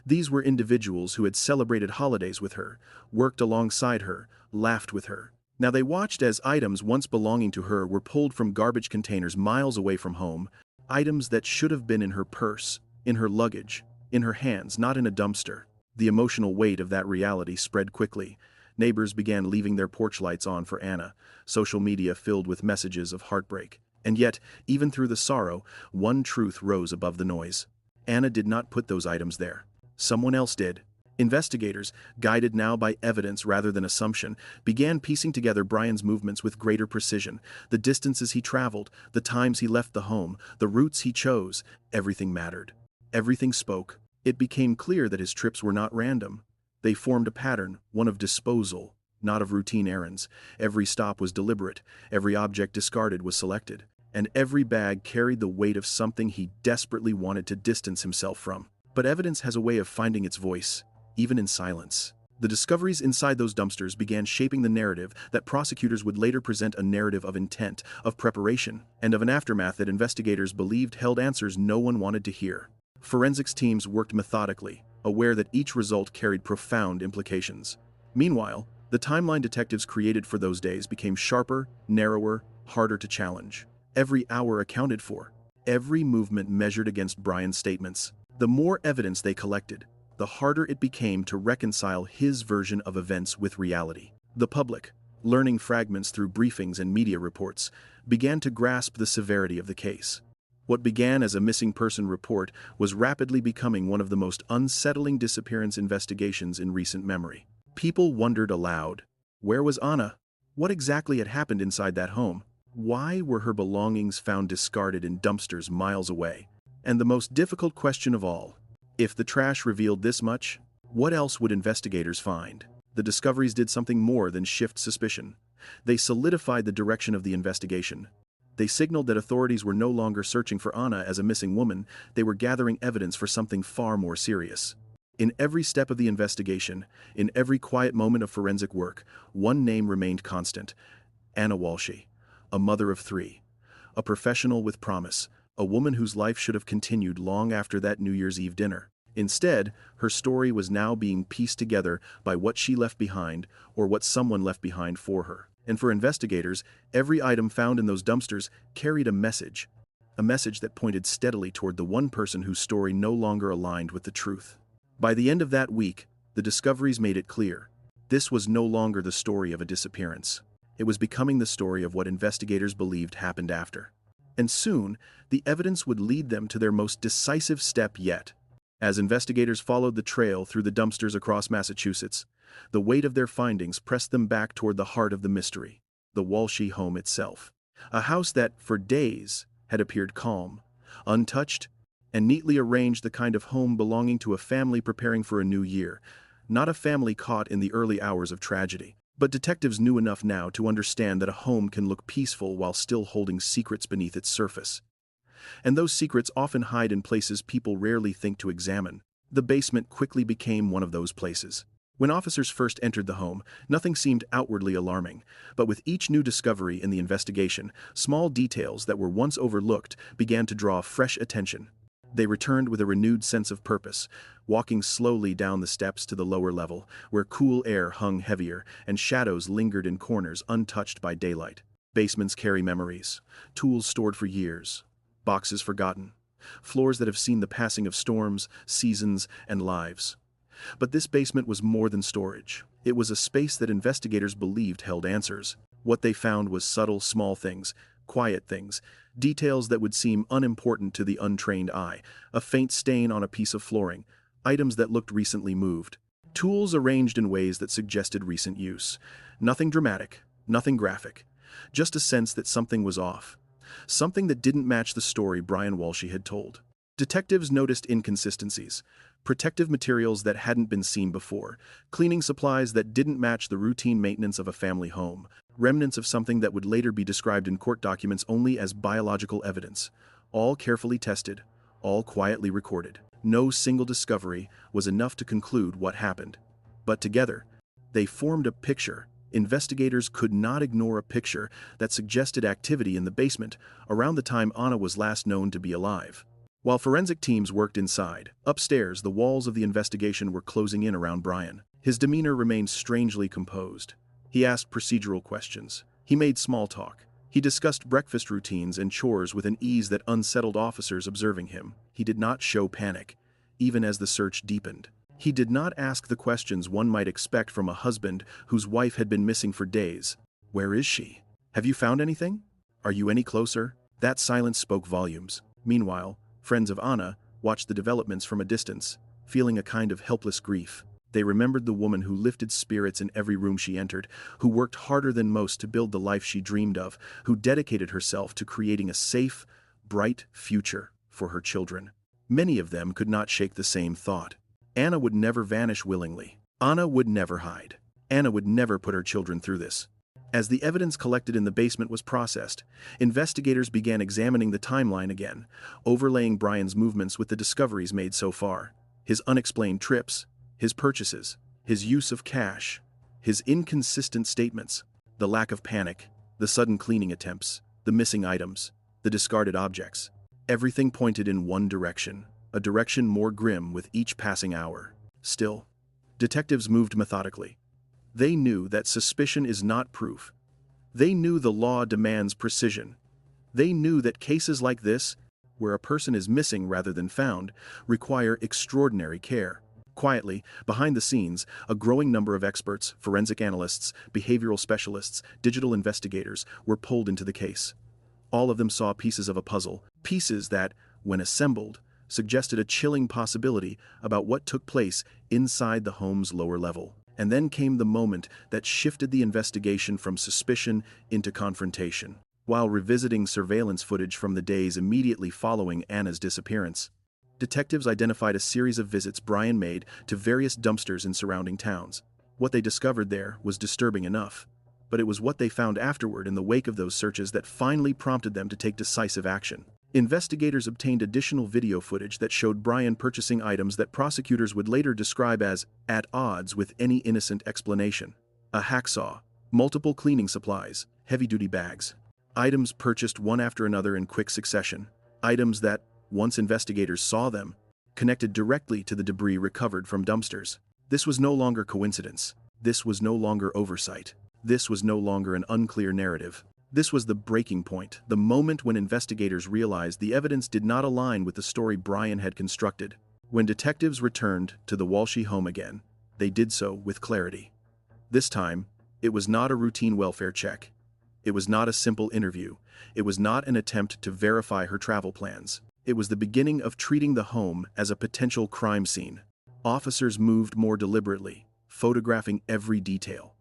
These were individuals who had celebrated holidays with her, worked alongside her, laughed with her. Now they watched as items once belonging to her were pulled from garbage containers miles away from home, items that should have been in her purse, in her luggage, in her hands, not in a dumpster. The emotional weight of that reality spread quickly. Neighbors began leaving their porch lights on for Ana, social media filled with messages of heartbreak. And yet, even through the sorrow, one truth rose above the noise. Ana did not put those items there. Someone else did. Investigators, guided now by evidence rather than assumption, began piecing together Brian's movements with greater precision. The distances he traveled, the times he left the home, the routes he chose, everything mattered. Everything spoke. It became clear that his trips were not random. They formed a pattern, one of disposal, not of routine errands. Every stop was deliberate, every object discarded was selected, and every bag carried the weight of something he desperately wanted to distance himself from. But evidence has a way of finding its voice, even in silence. The discoveries inside those dumpsters began shaping the narrative that prosecutors would later present: a narrative of intent, of preparation, and of an aftermath that investigators believed held answers no one wanted to hear. Forensics teams worked methodically, aware that each result carried profound implications. Meanwhile, the timeline detectives created for those days became sharper, narrower, harder to challenge. Every hour accounted for, every movement measured against Brian's statements. The more evidence they collected, the harder it became to reconcile his version of events with reality. The public, learning fragments through briefings and media reports, began to grasp the severity of the case. What began as a missing person report was rapidly becoming one of the most unsettling disappearance investigations in recent memory. People wondered aloud, where was Ana? What exactly had happened inside that home? Why were her belongings found discarded in dumpsters miles away? And the most difficult question of all, If the trash revealed this much, what else would investigators find? The discoveries did something more than shift suspicion. They solidified the direction of the investigation. They signaled that authorities were no longer searching for Ana as a missing woman, they were gathering evidence for something far more serious. In every step of the investigation, in every quiet moment of forensic work, one name remained constant: Ana Walshe, a mother of 3. A professional with promise, a woman whose life should have continued long after that New Year's Eve dinner. Instead, her story was now being pieced together by what she left behind, or what someone left behind for her. And for investigators, every item found in those dumpsters carried a message that pointed steadily toward the one person whose story no longer aligned with the truth. By the end of that week, the discoveries made it clear. This was no longer the story of a disappearance. It was becoming the story of what investigators believed happened after. And soon, the evidence would lead them to their most decisive step yet. As investigators followed the trail through the dumpsters across Massachusetts, the weight of their findings pressed them back toward the heart of the mystery, the Walshe home itself. A house that, for days, had appeared calm, untouched, and neatly arranged, the kind of home belonging to a family preparing for a new year, not a family caught in the early hours of tragedy. But detectives knew enough now to understand that a home can look peaceful while still holding secrets beneath its surface. And those secrets often hide in places people rarely think to examine. The basement quickly became one of those places. When officers first entered the home, nothing seemed outwardly alarming, but with each new discovery in the investigation, small details that were once overlooked began to draw fresh attention. They returned with a renewed sense of purpose, walking slowly down the steps to the lower level, where cool air hung heavier and shadows lingered in corners untouched by daylight. Basements carry memories, tools stored for years, boxes forgotten, floors that have seen the passing of storms, seasons, and lives. But this basement was more than storage. It was a space that investigators believed held answers. What they found was subtle, small things, quiet things, details that would seem unimportant to the untrained eye, a faint stain on a piece of flooring, items that looked recently moved, tools arranged in ways that suggested recent use. Nothing dramatic, nothing graphic, just a sense that something was off. Something that didn't match the story Brian Walshe had told. Detectives noticed inconsistencies, protective materials that hadn't been seen before, cleaning supplies that didn't match the routine maintenance of a family home, remnants of something that would later be described in court documents only as biological evidence, all carefully tested, all quietly recorded. No single discovery was enough to conclude what happened. But together, they formed a picture. Investigators could not ignore a picture that suggested activity in the basement around the time Ana was last known to be alive. While forensic teams worked inside, upstairs the walls of the investigation were closing in around Brian. His demeanor remained strangely composed. He asked procedural questions. He made small talk. He discussed breakfast routines and chores with an ease that unsettled officers observing him. He did not show panic, even as the search deepened. He did not ask the questions one might expect from a husband whose wife had been missing for days. Where is she? Have you found anything? Are you any closer? That silence spoke volumes. Meanwhile, friends of Ana watched the developments from a distance, feeling a kind of helpless grief. They remembered the woman who lifted spirits in every room she entered, who worked harder than most to build the life she dreamed of, who dedicated herself to creating a safe, bright future for her children. Many of them could not shake the same thought. Ana would never vanish willingly. Ana would never hide. Ana would never put her children through this. As the evidence collected in the basement was processed, investigators began examining the timeline again, overlaying Brian's movements with the discoveries made so far. His unexplained trips, his purchases, his use of cash, his inconsistent statements, the lack of panic, the sudden cleaning attempts, the missing items, the discarded objects. Everything pointed in one direction, a direction more grim with each passing hour. Still, detectives moved methodically. They knew that suspicion is not proof. They knew the law demands precision. They knew that cases like this, where a person is missing rather than found, require extraordinary care. Quietly, behind the scenes, a growing number of experts, forensic analysts, behavioral specialists, digital investigators, were pulled into the case. All of them saw pieces of a puzzle, pieces that, when assembled, suggested a chilling possibility about what took place inside the home's lower level. And then came the moment that shifted the investigation from suspicion into confrontation. While revisiting surveillance footage from the days immediately following Ana's disappearance, Detectives identified a series of visits Brian made to various dumpsters in surrounding towns. What they discovered there was disturbing enough, but it was what they found afterward in the wake of those searches that finally prompted them to take decisive action. Investigators obtained additional video footage that showed Brian purchasing items that prosecutors would later describe as at odds with any innocent explanation. A hacksaw, multiple cleaning supplies, heavy-duty bags. Items purchased one after another in quick succession. Items that, once investigators saw them, connected directly to the debris recovered from dumpsters. This was no longer coincidence. This was no longer oversight. This was no longer an unclear narrative. This was the breaking point, the moment when investigators realized the evidence did not align with the story Brian had constructed. When detectives returned to the Walshe home again, they did so with clarity. This time, it was not a routine welfare check. It was not a simple interview. It was not an attempt to verify her travel plans. It was the beginning of treating the home as a potential crime scene. Officers moved more deliberately, photographing every detail.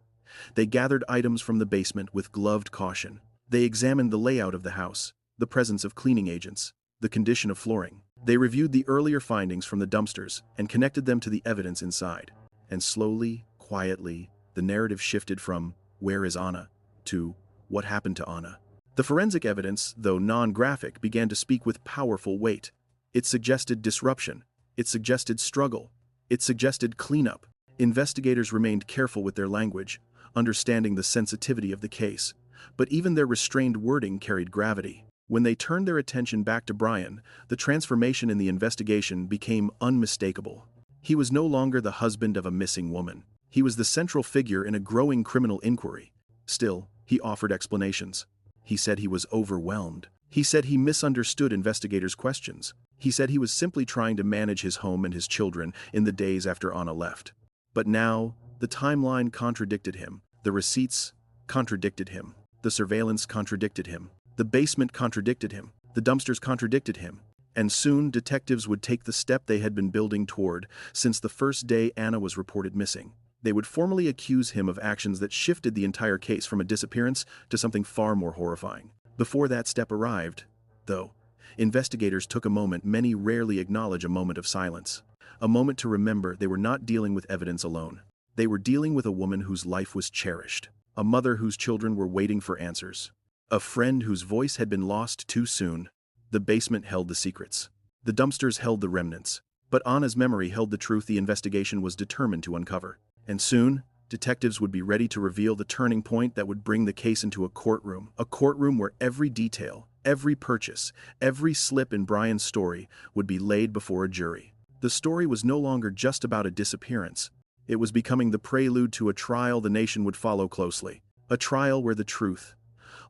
They gathered items from the basement with gloved caution. They examined the layout of the house, the presence of cleaning agents, the condition of flooring. They reviewed the earlier findings from the dumpsters and connected them to the evidence inside. And slowly, quietly, the narrative shifted from "Where is Ana?" to "What happened to Ana?" The forensic evidence, though non-graphic, began to speak with powerful weight. It suggested disruption. It suggested struggle. It suggested cleanup. Investigators remained careful with their language, understanding the sensitivity of the case. But even their restrained wording carried gravity. When they turned their attention back to Brian, the transformation in the investigation became unmistakable. He was no longer the husband of a missing woman. He was the central figure in a growing criminal inquiry. Still, he offered explanations. He said he was overwhelmed. He said he misunderstood investigators' questions. He said he was simply trying to manage his home and his children in the days after Ana left. But now, the timeline contradicted him. The receipts contradicted him. The surveillance contradicted him. The basement contradicted him. The dumpsters contradicted him. And soon detectives would take the step they had been building toward since the first day Ana was reported missing. They would formally accuse him of actions that shifted the entire case from a disappearance to something far more horrifying. Before that step arrived, though, investigators took a moment many rarely acknowledge: a moment of silence. A moment to remember they were not dealing with evidence alone. They were dealing with a woman whose life was cherished, a mother whose children were waiting for answers, a friend whose voice had been lost too soon. The basement held the secrets. The dumpsters held the remnants. But Ana's memory held the truth the investigation was determined to uncover. And soon, detectives would be ready to reveal the turning point that would bring the case into a courtroom where every detail, every purchase, every slip in Brian's story would be laid before a jury. The story was no longer just about a disappearance. It was becoming the prelude to a trial the nation would follow closely. A trial where the truth,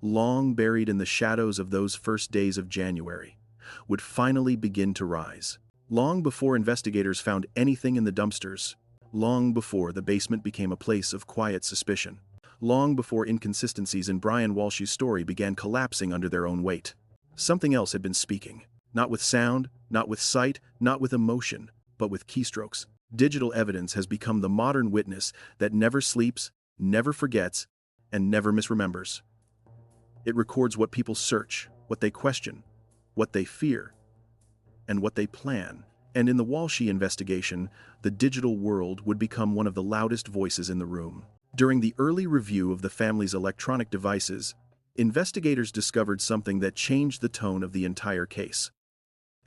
long buried in the shadows of those first days of January, would finally begin to rise. Long before investigators found anything in the dumpsters, long before the basement became a place of quiet suspicion, long before inconsistencies in Brian Walshe's story began collapsing under their own weight. Something else had been speaking, not with sound, not with sight, not with emotion, but with keystrokes. Digital evidence has become the modern witness that never sleeps, never forgets, and never misremembers. It records what people search, what they question, what they fear, and what they plan. And in the Walshe investigation, the digital world would become one of the loudest voices in the room. During the early review of the family's electronic devices, investigators discovered something that changed the tone of the entire case.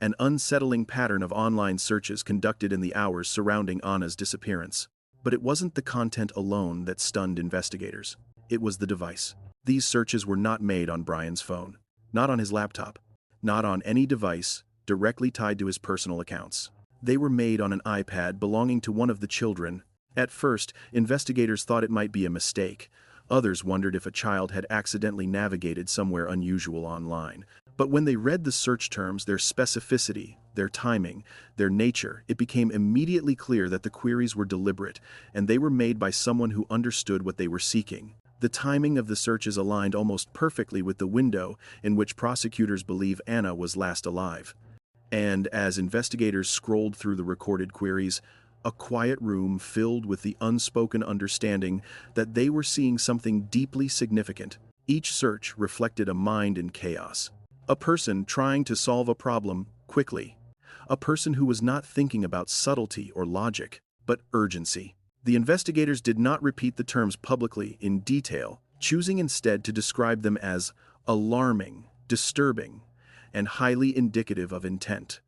An unsettling pattern of online searches conducted in the hours surrounding Ana's disappearance. But it wasn't the content alone that stunned investigators. It was the device. These searches were not made on Brian's phone, not on his laptop, not on any device directly tied to his personal accounts. They were made on an iPad belonging to one of the children. At first, investigators thought it might be a mistake. Others wondered if a child had accidentally navigated somewhere unusual online. But when they read the search terms, their specificity, their timing, their nature, it became immediately clear that the queries were deliberate, and they were made by someone who understood what they were seeking. The timing of the searches aligned almost perfectly with the window in which prosecutors believe Ana was last alive. And as investigators scrolled through the recorded queries, a quiet room filled with the unspoken understanding that they were seeing something deeply significant. Each search reflected a mind in chaos. A person trying to solve a problem quickly. a person who was not thinking about subtlety or logic, but urgency. The investigators did not repeat the terms publicly in detail, choosing instead to describe them as alarming, disturbing, and highly indicative of intent.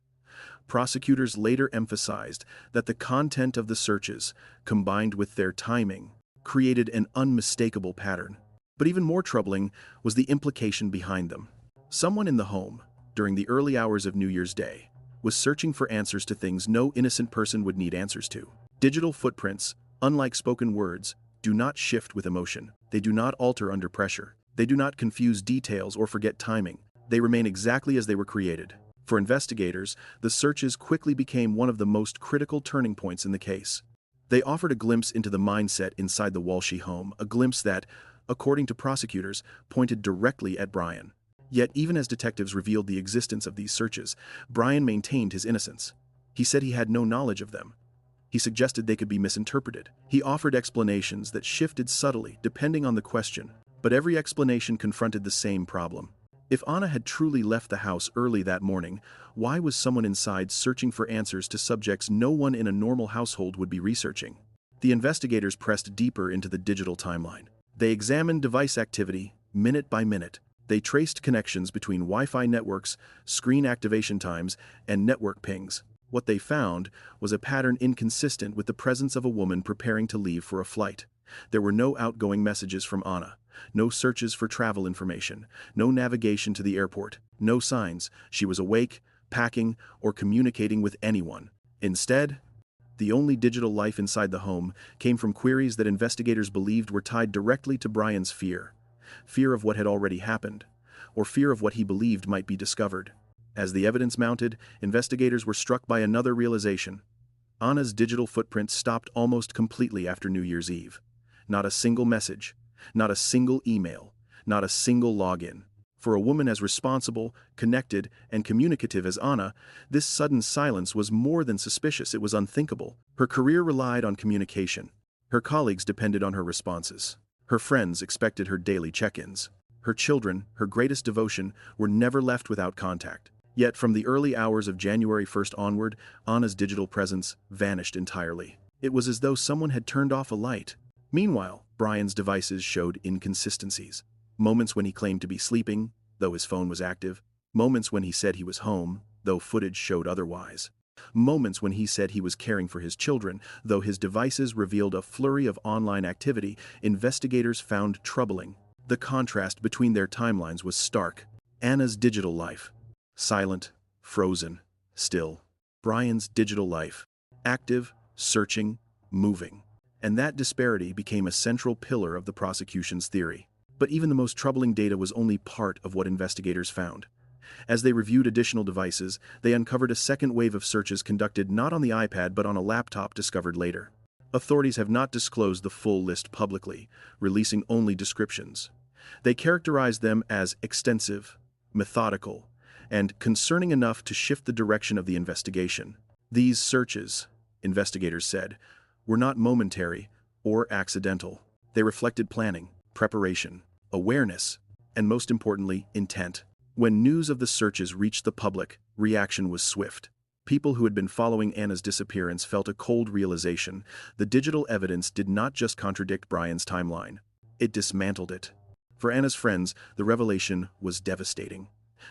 Prosecutors later emphasized that the content of the searches, combined with their timing, created an unmistakable pattern. But even more troubling was the implication behind them. Someone in the home, during the early hours of New Year's Day, was searching for answers to things no innocent person would need answers to. Digital footprints, unlike spoken words, do not shift with emotion. They do not alter under pressure. They do not confuse details or forget timing. They remain exactly as they were created. For investigators, the searches quickly became one of the most critical turning points in the case. They offered a glimpse into the mindset inside the Walshe home, a glimpse that, according to prosecutors, pointed directly at Brian. Yet even as detectives revealed the existence of these searches, Brian maintained his innocence. He said he had no knowledge of them. He suggested they could be misinterpreted. He offered explanations that shifted subtly depending on the question, but every explanation confronted the same problem. If Ana had truly left the house early that morning, why was someone inside searching for answers to subjects no one in a normal household would be researching? The investigators pressed deeper into the digital timeline. They examined device activity, minute by minute. They traced connections between Wi-Fi networks, screen activation times, and network pings. What they found was a pattern inconsistent with the presence of a woman preparing to leave for a flight. There were no outgoing messages from Ana, no searches for travel information, no navigation to the airport, no signs she was awake, packing, or communicating with anyone. Instead, the only digital life inside the home came from queries that investigators believed were tied directly to Brian's fear of what had already happened, or fear of what he believed might be discovered. As the evidence mounted, investigators were struck by another realization. Ana's digital footprint stopped almost completely after New Year's Eve. Not a single message, not a single email, not a single login. For a woman as responsible, connected, and communicative as Ana, this sudden silence was more than suspicious, it was unthinkable. Her career relied on communication. Her colleagues depended on her responses. Her friends expected her daily check-ins. Her children, her greatest devotion, were never left without contact. Yet from the early hours of January 1st onward, Ana's digital presence vanished entirely. It was as though someone had turned off a light. Meanwhile, Brian's devices showed inconsistencies. Moments when he claimed to be sleeping, though his phone was active. Moments when he said he was home, though footage showed otherwise. Moments when he said he was caring for his children, though his devices revealed a flurry of online activity investigators found troubling. The contrast between their timelines was stark. Ana's digital life, silent, frozen, still. Brian's digital life, active, searching, moving. And that disparity became a central pillar of the prosecution's theory. But even the most troubling data was only part of what investigators found. As they reviewed additional devices, they uncovered a second wave of searches conducted not on the iPad but on a laptop discovered later. Authorities have not disclosed the full list publicly, releasing only descriptions. They characterized them as extensive, methodical, and concerning enough to shift the direction of the investigation. These searches, investigators said, were not momentary or accidental. They reflected planning, preparation, awareness, and most importantly, intent. When news of the searches reached the public, reaction was swift. People who had been following Ana's disappearance felt a cold realization. The digital evidence did not just contradict Brian's timeline. It dismantled it. For Ana's friends, the revelation was devastating.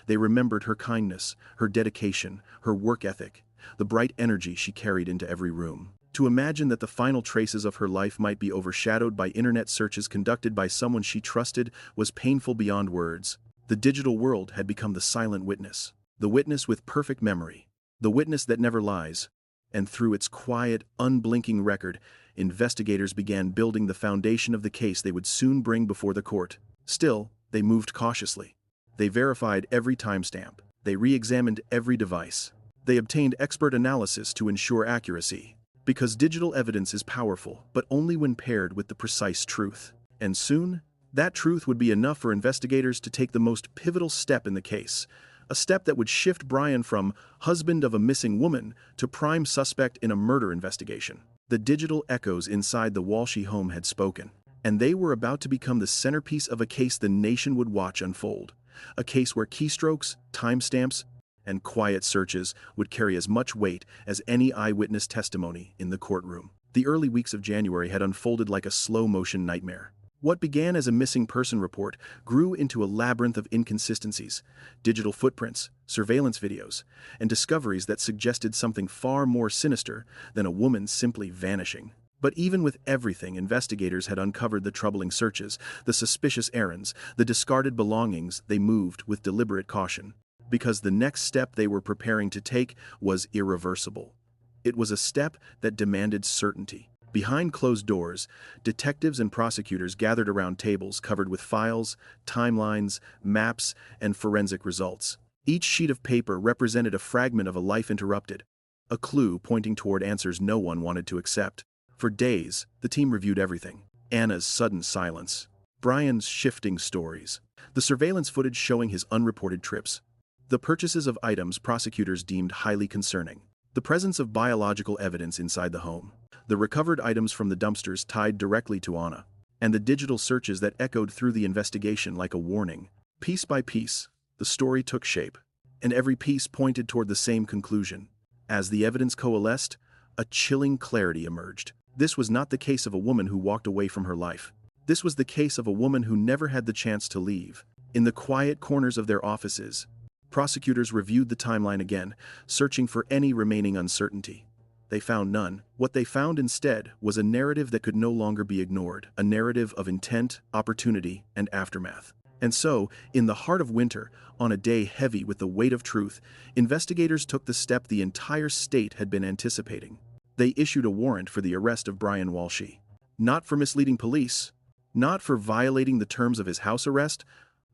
They remembered her kindness, her dedication, her work ethic, the bright energy she carried into every room. To imagine that the final traces of her life might be overshadowed by internet searches conducted by someone she trusted was painful beyond words. The digital world had become the silent witness, the witness with perfect memory, the witness that never lies. And through its quiet, unblinking record, investigators began building the foundation of the case they would soon bring before the court. Still, they moved cautiously. They verified every timestamp. They re-examined every device. They obtained expert analysis to ensure accuracy. Because digital evidence is powerful, but only when paired with the precise truth. And soon, that truth would be enough for investigators to take the most pivotal step in the case, a step that would shift Brian from husband of a missing woman to prime suspect in a murder investigation. The digital echoes inside the Walshe home had spoken, and they were about to become the centerpiece of a case the nation would watch unfold. A case where keystrokes, timestamps, and quiet searches would carry as much weight as any eyewitness testimony in the courtroom. The early weeks of January had unfolded like a slow-motion nightmare. What began as a missing person report grew into a labyrinth of inconsistencies, digital footprints, surveillance videos, and discoveries that suggested something far more sinister than a woman simply vanishing. But even with everything investigators had uncovered, the troubling searches, the suspicious errands, the discarded belongings, they moved with deliberate caution. Because the next step they were preparing to take was irreversible. It was a step that demanded certainty. Behind closed doors, detectives and prosecutors gathered around tables covered with files, timelines, maps, and forensic results. Each sheet of paper represented a fragment of a life interrupted, a clue pointing toward answers no one wanted to accept. For days, the team reviewed everything. Anna's sudden silence, Brian's shifting stories, the surveillance footage showing his unreported trips, the purchases of items prosecutors deemed highly concerning, the presence of biological evidence inside the home, the recovered items from the dumpsters tied directly to Ana, and the digital searches that echoed through the investigation like a warning. Piece by piece, the story took shape, and every piece pointed toward the same conclusion. As the evidence coalesced, a chilling clarity emerged. This was not the case of a woman who walked away from her life. This was the case of a woman who never had the chance to leave. In the quiet corners of their offices, prosecutors reviewed the timeline again, searching for any remaining uncertainty. They found none. What they found instead was a narrative that could no longer be ignored, a narrative of intent, opportunity, and aftermath. And so, in the heart of winter, on a day heavy with the weight of truth, investigators took the step the entire state had been anticipating. They issued a warrant for the arrest of Brian Walshe. Not for misleading police, not for violating the terms of his house arrest,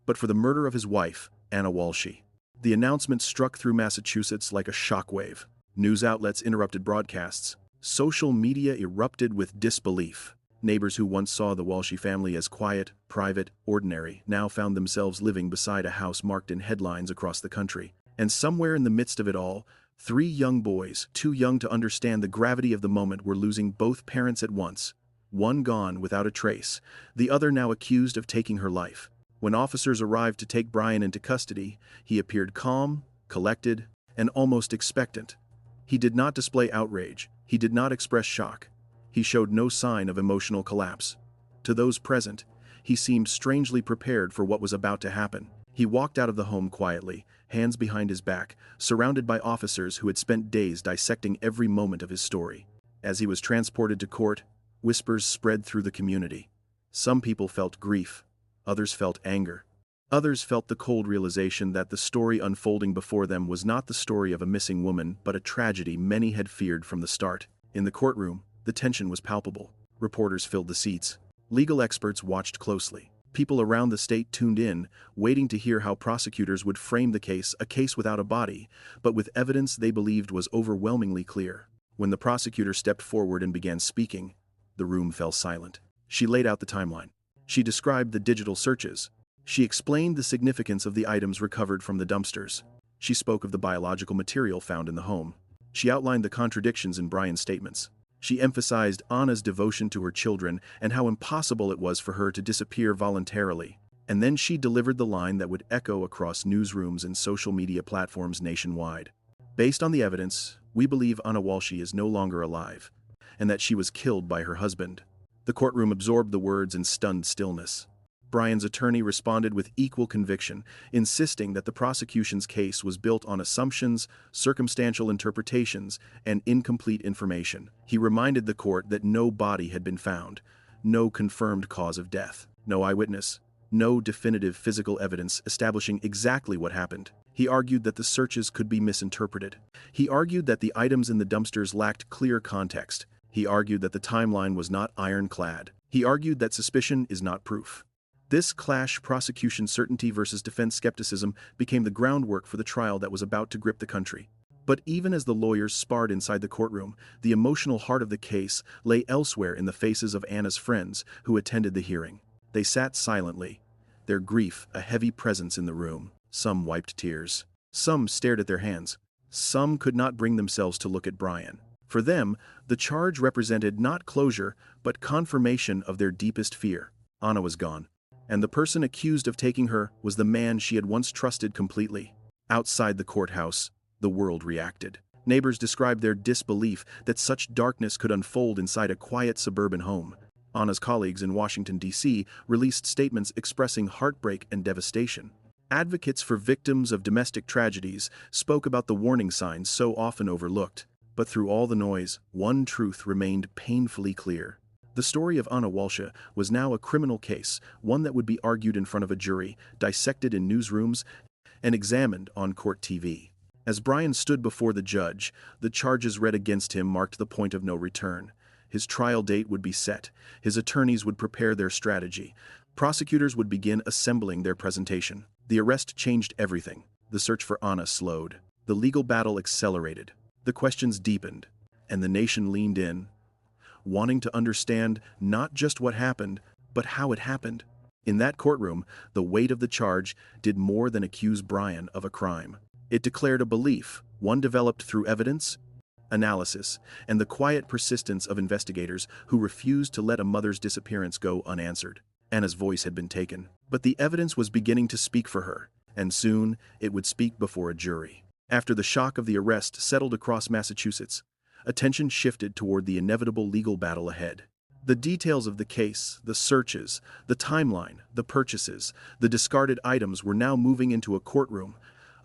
but for the murder of his wife, Ana Walshe. The announcement struck through Massachusetts like a shockwave. News outlets interrupted broadcasts. Social media erupted with disbelief. Neighbors who once saw the Walshe family as quiet, private, ordinary, now found themselves living beside a house marked in headlines across the country. And somewhere in the midst of it all, 3 young boys, too young to understand the gravity of the moment, were losing both parents at once. One gone without a trace, the other now accused of taking her life. When officers arrived to take Brian into custody, he appeared calm, collected, and almost expectant. He did not display outrage. He did not express shock. He showed no sign of emotional collapse. To those present, he seemed strangely prepared for what was about to happen. He walked out of the home quietly, hands behind his back, surrounded by officers who had spent days dissecting every moment of his story. As he was transported to court, whispers spread through the community. Some people felt grief. Others felt anger. Others felt the cold realization that the story unfolding before them was not the story of a missing woman, but a tragedy many had feared from the start. In the courtroom, the tension was palpable. Reporters filled the seats. Legal experts watched closely. People around the state tuned in, waiting to hear how prosecutors would frame the case, a case without a body, but with evidence they believed was overwhelmingly clear. When the prosecutor stepped forward and began speaking, the room fell silent. She laid out the timeline. She described the digital searches. She explained the significance of the items recovered from the dumpsters. She spoke of the biological material found in the home. She outlined the contradictions in Brian's statements. She emphasized Ana's devotion to her children and how impossible it was for her to disappear voluntarily. And then she delivered the line that would echo across newsrooms and social media platforms nationwide. Based on the evidence, we believe Ana Walshe is no longer alive, and that she was killed by her husband. The courtroom absorbed the words in stunned stillness. Brian's attorney responded with equal conviction, insisting that the prosecution's case was built on assumptions, circumstantial interpretations, and incomplete information. He reminded the court that no body had been found, no confirmed cause of death, no eyewitness, no definitive physical evidence establishing exactly what happened. He argued that the searches could be misinterpreted. He argued that the items in the dumpsters lacked clear context. He argued that the timeline was not ironclad. He argued that suspicion is not proof. This clash, prosecution certainty versus defense skepticism, became the groundwork for the trial that was about to grip the country. But even as the lawyers sparred inside the courtroom, the emotional heart of the case lay elsewhere in the faces of Ana's friends who attended the hearing. They sat silently, their grief a heavy presence in the room. Some wiped tears. Some stared at their hands. Some could not bring themselves to look at Brian. For them, the charge represented not closure, but confirmation of their deepest fear. Ana was gone. And the person accused of taking her was the man she had once trusted completely. Outside the courthouse, the world reacted. Neighbors described their disbelief that such darkness could unfold inside a quiet suburban home. Ana's colleagues in Washington, D.C. released statements expressing heartbreak and devastation. Advocates for victims of domestic tragedies spoke about the warning signs so often overlooked. But through all the noise, one truth remained painfully clear. The story of Ana Walshe was now a criminal case, one that would be argued in front of a jury, dissected in newsrooms, and examined on court TV. As Brian stood before the judge, the charges read against him marked the point of no return. His trial date would be set. His attorneys would prepare their strategy. Prosecutors would begin assembling their presentation. The arrest changed everything. The search for Ana slowed. The legal battle accelerated. The questions deepened. And the nation leaned in, wanting to understand not just what happened, but how it happened. In that courtroom, the weight of the charge did more than accuse Brian of a crime. It declared a belief, one developed through evidence, analysis, and the quiet persistence of investigators who refused to let a mother's disappearance go unanswered. Ana's voice had been taken, but the evidence was beginning to speak for her, and soon it would speak before a jury. After the shock of the arrest settled across Massachusetts, attention shifted toward the inevitable legal battle ahead. The details of the case, the searches, the timeline, the purchases, the discarded items were now moving into a courtroom,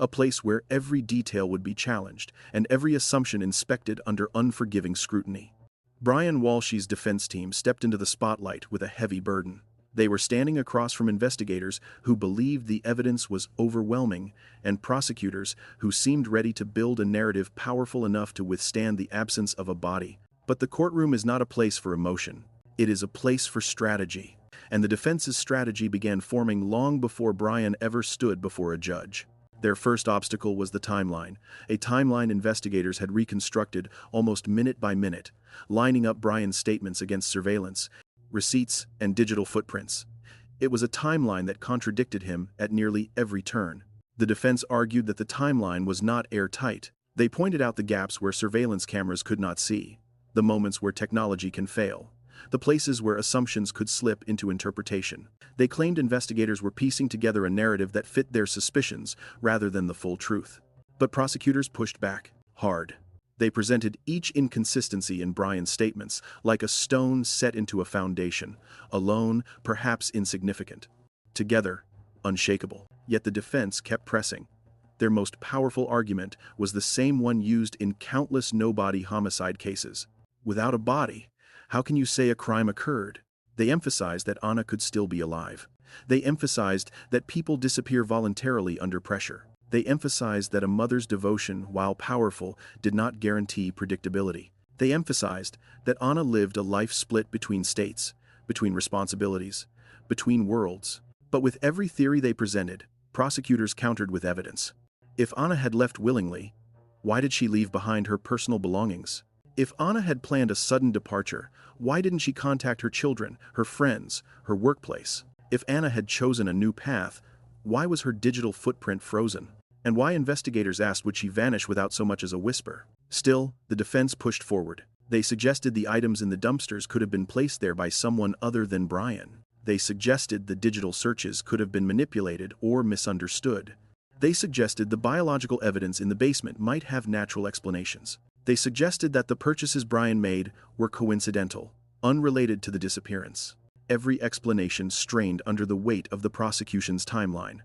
a place where every detail would be challenged and every assumption inspected under unforgiving scrutiny. Brian Walshe's defense team stepped into the spotlight with a heavy burden. They were standing across from investigators who believed the evidence was overwhelming and prosecutors who seemed ready to build a narrative powerful enough to withstand the absence of a body. But the courtroom is not a place for emotion. It is a place for strategy. And the defense's strategy began forming long before Brian ever stood before a judge. Their first obstacle was the timeline, a timeline investigators had reconstructed almost minute by minute, lining up Brian's statements against surveillance, receipts, and digital footprints. It was a timeline that contradicted him at nearly every turn. The defense argued that the timeline was not airtight. They pointed out the gaps where surveillance cameras could not see, the moments where technology can fail, the places where assumptions could slip into interpretation. They claimed investigators were piecing together a narrative that fit their suspicions rather than the full truth. But prosecutors pushed back, hard. They presented each inconsistency in Brian's statements like a stone set into a foundation, alone, perhaps insignificant. Together, unshakable. Yet the defense kept pressing. Their most powerful argument was the same one used in countless no-body homicide cases. Without a body, how can you say a crime occurred? They emphasized that Ana could still be alive. They emphasized that people disappear voluntarily under pressure. They emphasized that a mother's devotion, while powerful, did not guarantee predictability. They emphasized that Ana lived a life split between states, between responsibilities, between worlds. But with every theory they presented, prosecutors countered with evidence. If Ana had left willingly, why did she leave behind her personal belongings? If Ana had planned a sudden departure, why didn't she contact her children, her friends, her workplace? If Ana had chosen a new path, why was her digital footprint frozen? And why, investigators asked, would she vanish without so much as a whisper? Still, the defense pushed forward. They suggested the items in the dumpsters could have been placed there by someone other than Brian. They suggested the digital searches could have been manipulated or misunderstood. They suggested the biological evidence in the basement might have natural explanations. They suggested that the purchases Brian made were coincidental, unrelated to the disappearance. Every explanation strained under the weight of the prosecution's timeline.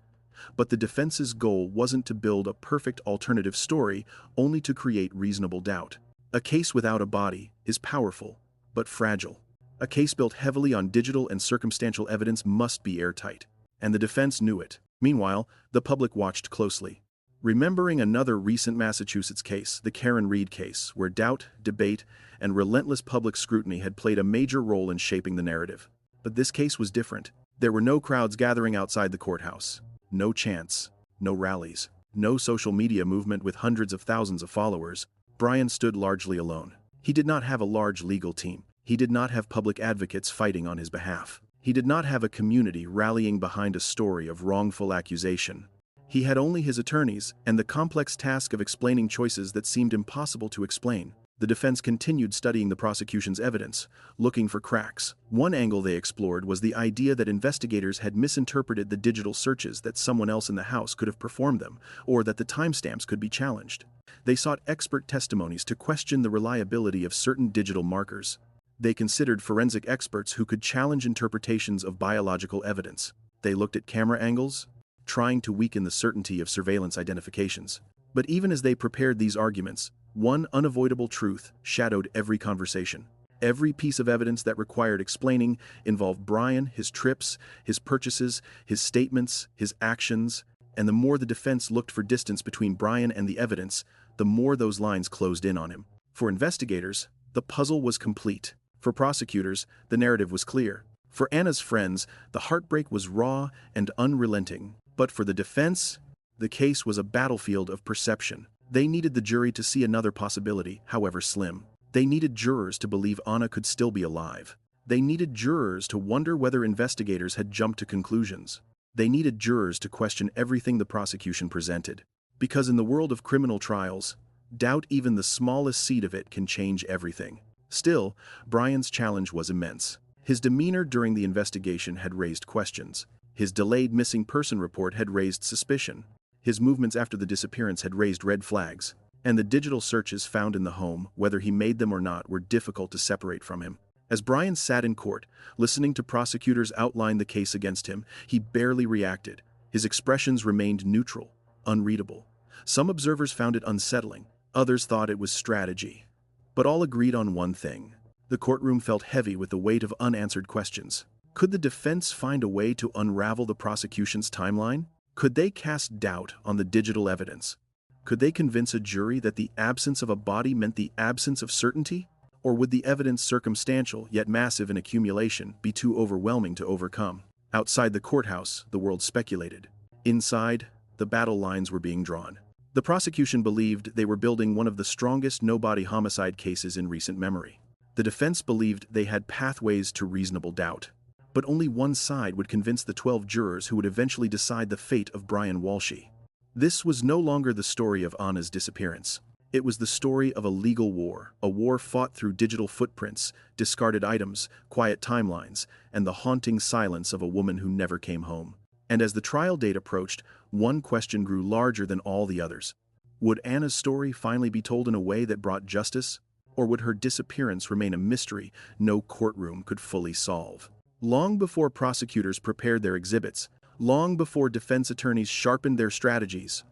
But the defense's goal wasn't to build a perfect alternative story, only to create reasonable doubt. A case without a body is powerful, but fragile. A case built heavily on digital and circumstantial evidence must be airtight. And the defense knew it. Meanwhile, the public watched closely. Remembering another recent Massachusetts case, the Karen Reed case, where doubt, debate, and relentless public scrutiny had played a major role in shaping the narrative. But this case was different. There were no crowds gathering outside the courthouse. No chants, no rallies, no social media movement with hundreds of thousands of followers. Brian stood largely alone. He did not have a large legal team. He did not have public advocates fighting on his behalf. He did not have a community rallying behind a story of wrongful accusation. He had only his attorneys and the complex task of explaining choices that seemed impossible to explain. The defense continued studying the prosecution's evidence, looking for cracks. One angle they explored was the idea that investigators had misinterpreted the digital searches, that someone else in the house could have performed them, or that the timestamps could be challenged. They sought expert testimonies to question the reliability of certain digital markers. They considered forensic experts who could challenge interpretations of biological evidence. They looked at camera angles, trying to weaken the certainty of surveillance identifications. But even as they prepared these arguments, one unavoidable truth shadowed every conversation. Every piece of evidence that required explaining involved Brian, his trips, his purchases, his statements, his actions, and the more the defense looked for distance between Brian and the evidence, the more those lines closed in on him. For investigators, the puzzle was complete. For prosecutors, the narrative was clear. For Anna's friends, the heartbreak was raw and unrelenting. But for the defense, the case was a battlefield of perception. They needed the jury to see another possibility, however slim. They needed jurors to believe Ana could still be alive. They needed jurors to wonder whether investigators had jumped to conclusions. They needed jurors to question everything the prosecution presented. Because in the world of criminal trials, doubt, even the smallest seed of it, can change everything. Still, Brian's challenge was immense. His demeanor during the investigation had raised questions. His delayed missing person report had raised suspicion. His movements after the disappearance had raised red flags. And the digital searches found in the home, whether he made them or not, were difficult to separate from him. As Brian sat in court, listening to prosecutors outline the case against him, he barely reacted. His expressions remained neutral, unreadable. Some observers found it unsettling, others thought it was strategy. But all agreed on one thing. The courtroom felt heavy with the weight of unanswered questions. Could the defense find a way to unravel the prosecution's timeline? Could they cast doubt on the digital evidence? Could they convince a jury that the absence of a body meant the absence of certainty? Or would the evidence, circumstantial yet massive in accumulation, be too overwhelming to overcome? Outside the courthouse, the world speculated. Inside, the battle lines were being drawn. The prosecution believed they were building one of the strongest no-body homicide cases in recent memory. The defense believed they had pathways to reasonable doubt. But only one side would convince the 12 jurors who would eventually decide the fate of Ana Walshe. This was no longer the story of Ana's disappearance. It was the story of a legal war, a war fought through digital footprints, discarded items, quiet timelines, and the haunting silence of a woman who never came home. And as the trial date approached, one question grew larger than all the others. Would Anna's story finally be told in a way that brought justice? Or would her disappearance remain a mystery no courtroom could fully solve? Long before prosecutors prepared their exhibits, long before defense attorneys sharpened their strategies,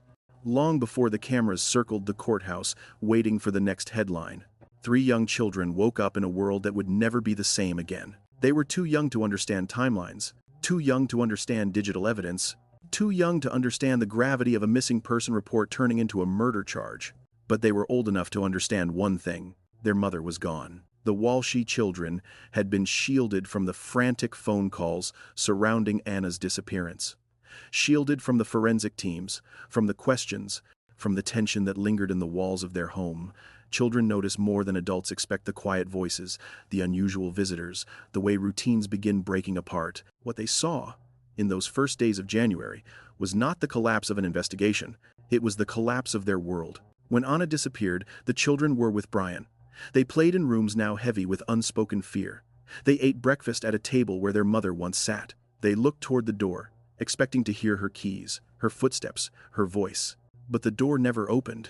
long before the cameras circled the courthouse waiting for the next headline, 3 young children woke up in a world that would never be the same again. They were too young to understand timelines, too young to understand digital evidence, too young to understand the gravity of a missing person report turning into a murder charge. But they were old enough to understand one thing: their mother was gone. The Walshe children had been shielded from the frantic phone calls surrounding Anna's disappearance. Shielded from the forensic teams, from the questions, from the tension that lingered in the walls of their home. Children notice more than adults expect: the quiet voices, the unusual visitors, the way routines begin breaking apart. What they saw in those first days of January was not the collapse of an investigation, it was the collapse of their world. When Ana disappeared, the children were with Brian. They played in rooms now heavy with unspoken fear. They ate breakfast at a table where their mother once sat. They looked toward the door, expecting to hear her keys, her footsteps, her voice. But the door never opened.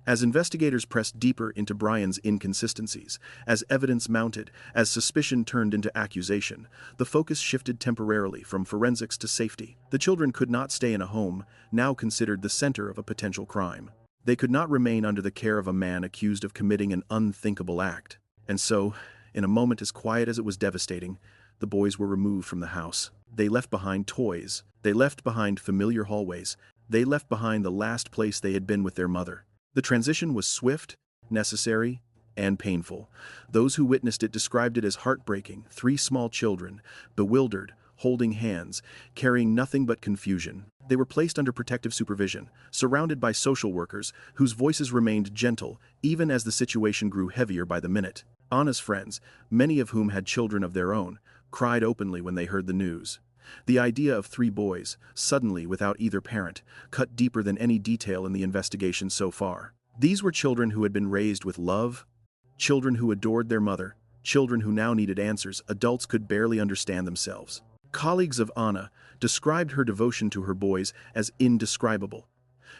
As investigators pressed deeper into Brian's inconsistencies, as evidence mounted, as suspicion turned into accusation, the focus shifted temporarily from forensics to safety. The children could not stay in a home now considered the center of a potential crime. They could not remain under the care of a man accused of committing an unthinkable act. And so, in a moment as quiet as it was devastating, the boys were removed from the house. They left behind toys. They left behind familiar hallways. They left behind the last place they had been with their mother. The transition was swift, necessary, and painful. Those who witnessed it described it as heartbreaking. 3 small children, bewildered, holding hands, carrying nothing but confusion. They were placed under protective supervision, surrounded by social workers whose voices remained gentle even as the situation grew heavier by the minute. Ana's friends, many of whom had children of their own, cried openly when they heard the news. The idea of 3 boys, suddenly without either parent, cut deeper than any detail in the investigation so far. These were children who had been raised with love, Children who adored their mother, children who now needed answers, adults could barely understand themselves. Colleagues of Ana described her devotion to her boys as indescribable.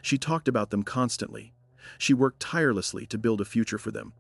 She talked about them constantly. She worked tirelessly to build a future for them.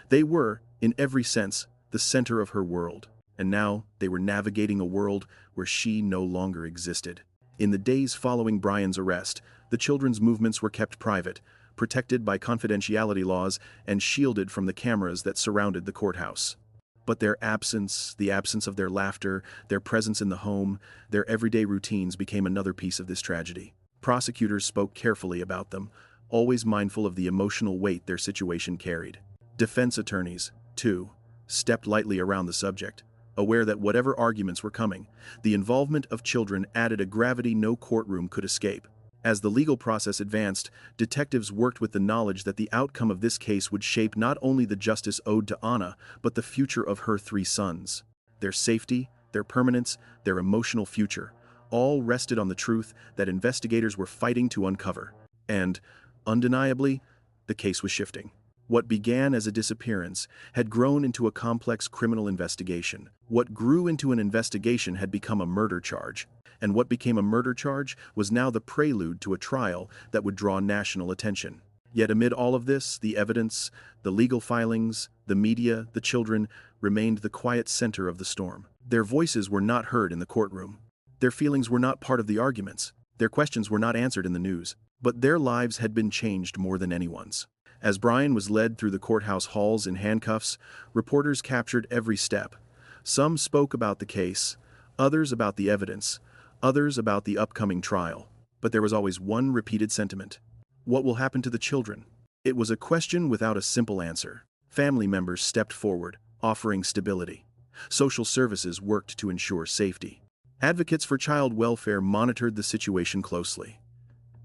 They were, in every sense, the center of her world, and now they were navigating a world where she no longer existed. In the days following Brian's arrest, the children's movements were kept private, protected by confidentiality laws and shielded from the cameras that surrounded the courthouse. But their absence, the absence of their laughter, their presence in the home, their everyday routines became another piece of this tragedy. Prosecutors spoke carefully about them, always mindful of the emotional weight their situation carried. Defense attorneys, too, stepped lightly around the subject, aware that whatever arguments were coming, the involvement of children added a gravity no courtroom could escape. As the legal process advanced, detectives worked with the knowledge that the outcome of this case would shape not only the justice owed to Ana, but the future of her 3 sons. Their safety, their permanence, their emotional future, all rested on the truth that investigators were fighting to uncover. And, undeniably, the case was shifting. What began as a disappearance had grown into a complex criminal investigation. What grew into an investigation had become a murder charge. And what became a murder charge was now the prelude to a trial that would draw national attention. Yet amid all of this, the evidence, the legal filings, the media, the children, remained the quiet center of the storm. Their voices were not heard in the courtroom. Their feelings were not part of the arguments. Their questions were not answered in the news. But their lives had been changed more than anyone's. As Brian was led through the courthouse halls in handcuffs, reporters captured every step. Some spoke about the case, others about the evidence, others about the upcoming trial. But there was always one repeated sentiment. What will happen to the children? It was a question without a simple answer. Family members stepped forward, offering stability. Social services worked to ensure safety. Advocates for child welfare monitored the situation closely.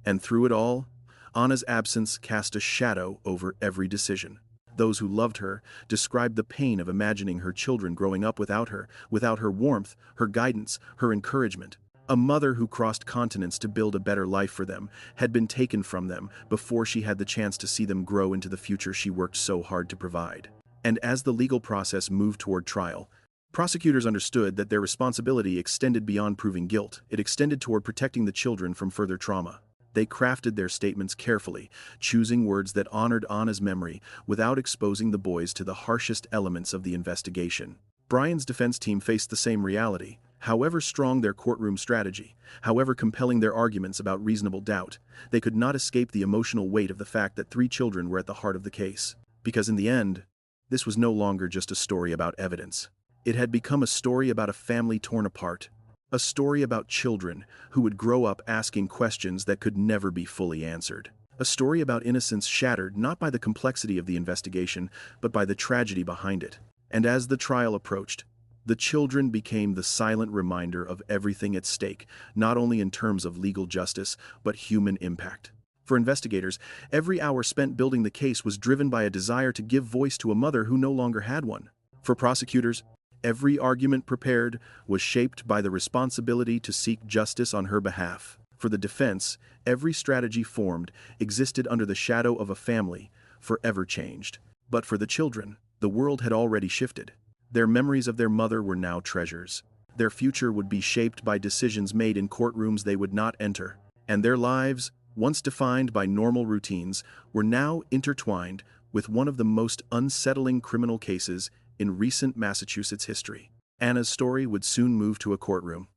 And through it all, Ana's absence cast a shadow over every decision. Those who loved her described the pain of imagining her children growing up without her warmth, her guidance, her encouragement. A mother who crossed continents to build a better life for them had been taken from them before she had the chance to see them grow into the future she worked so hard to provide. And as the legal process moved toward trial, prosecutors understood that their responsibility extended beyond proving guilt. It extended toward protecting the children from further trauma. They crafted their statements carefully, choosing words that honored Ana's memory without exposing the boys to the harshest elements of the investigation. Brian's defense team faced the same reality. However strong their courtroom strategy, however compelling their arguments about reasonable doubt, they could not escape the emotional weight of the fact that 3 children were at the heart of the case. Because in the end, this was no longer just a story about evidence. It had become a story about a family torn apart. A story about children who would grow up asking questions that could never be fully answered. A story about innocence shattered not by the complexity of the investigation, but by the tragedy behind it. And as the trial approached, the children became the silent reminder of everything at stake, not only in terms of legal justice, but human impact. For investigators, every hour spent building the case was driven by a desire to give voice to a mother who no longer had one. For prosecutors, every argument prepared was shaped by the responsibility to seek justice on her behalf. For the defense, every strategy formed existed under the shadow of a family, forever changed. But for the children, the world had already shifted. Their memories of their mother were now treasures. Their future would be shaped by decisions made in courtrooms they would not enter. And their lives, once defined by normal routines, were now intertwined with one of the most unsettling criminal cases in recent Massachusetts history. Ana's story would soon move to a courtroom.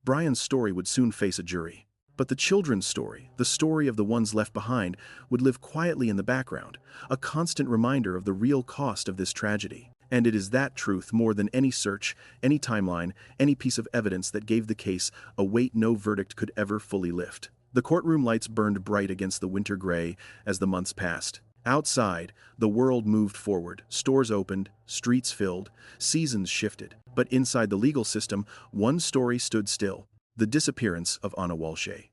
Brian's story would soon face a jury. But the children's story, the story of the ones left behind, would live quietly in the background, a constant reminder of the real cost of this tragedy. And it is that truth more than any search, any timeline, any piece of evidence that gave the case a weight no verdict could ever fully lift. The courtroom lights burned bright against the winter gray as the months passed. Outside, the world moved forward, stores opened, streets filled, seasons shifted. But inside the legal system, one story stood still: the disappearance of Ana Walshe.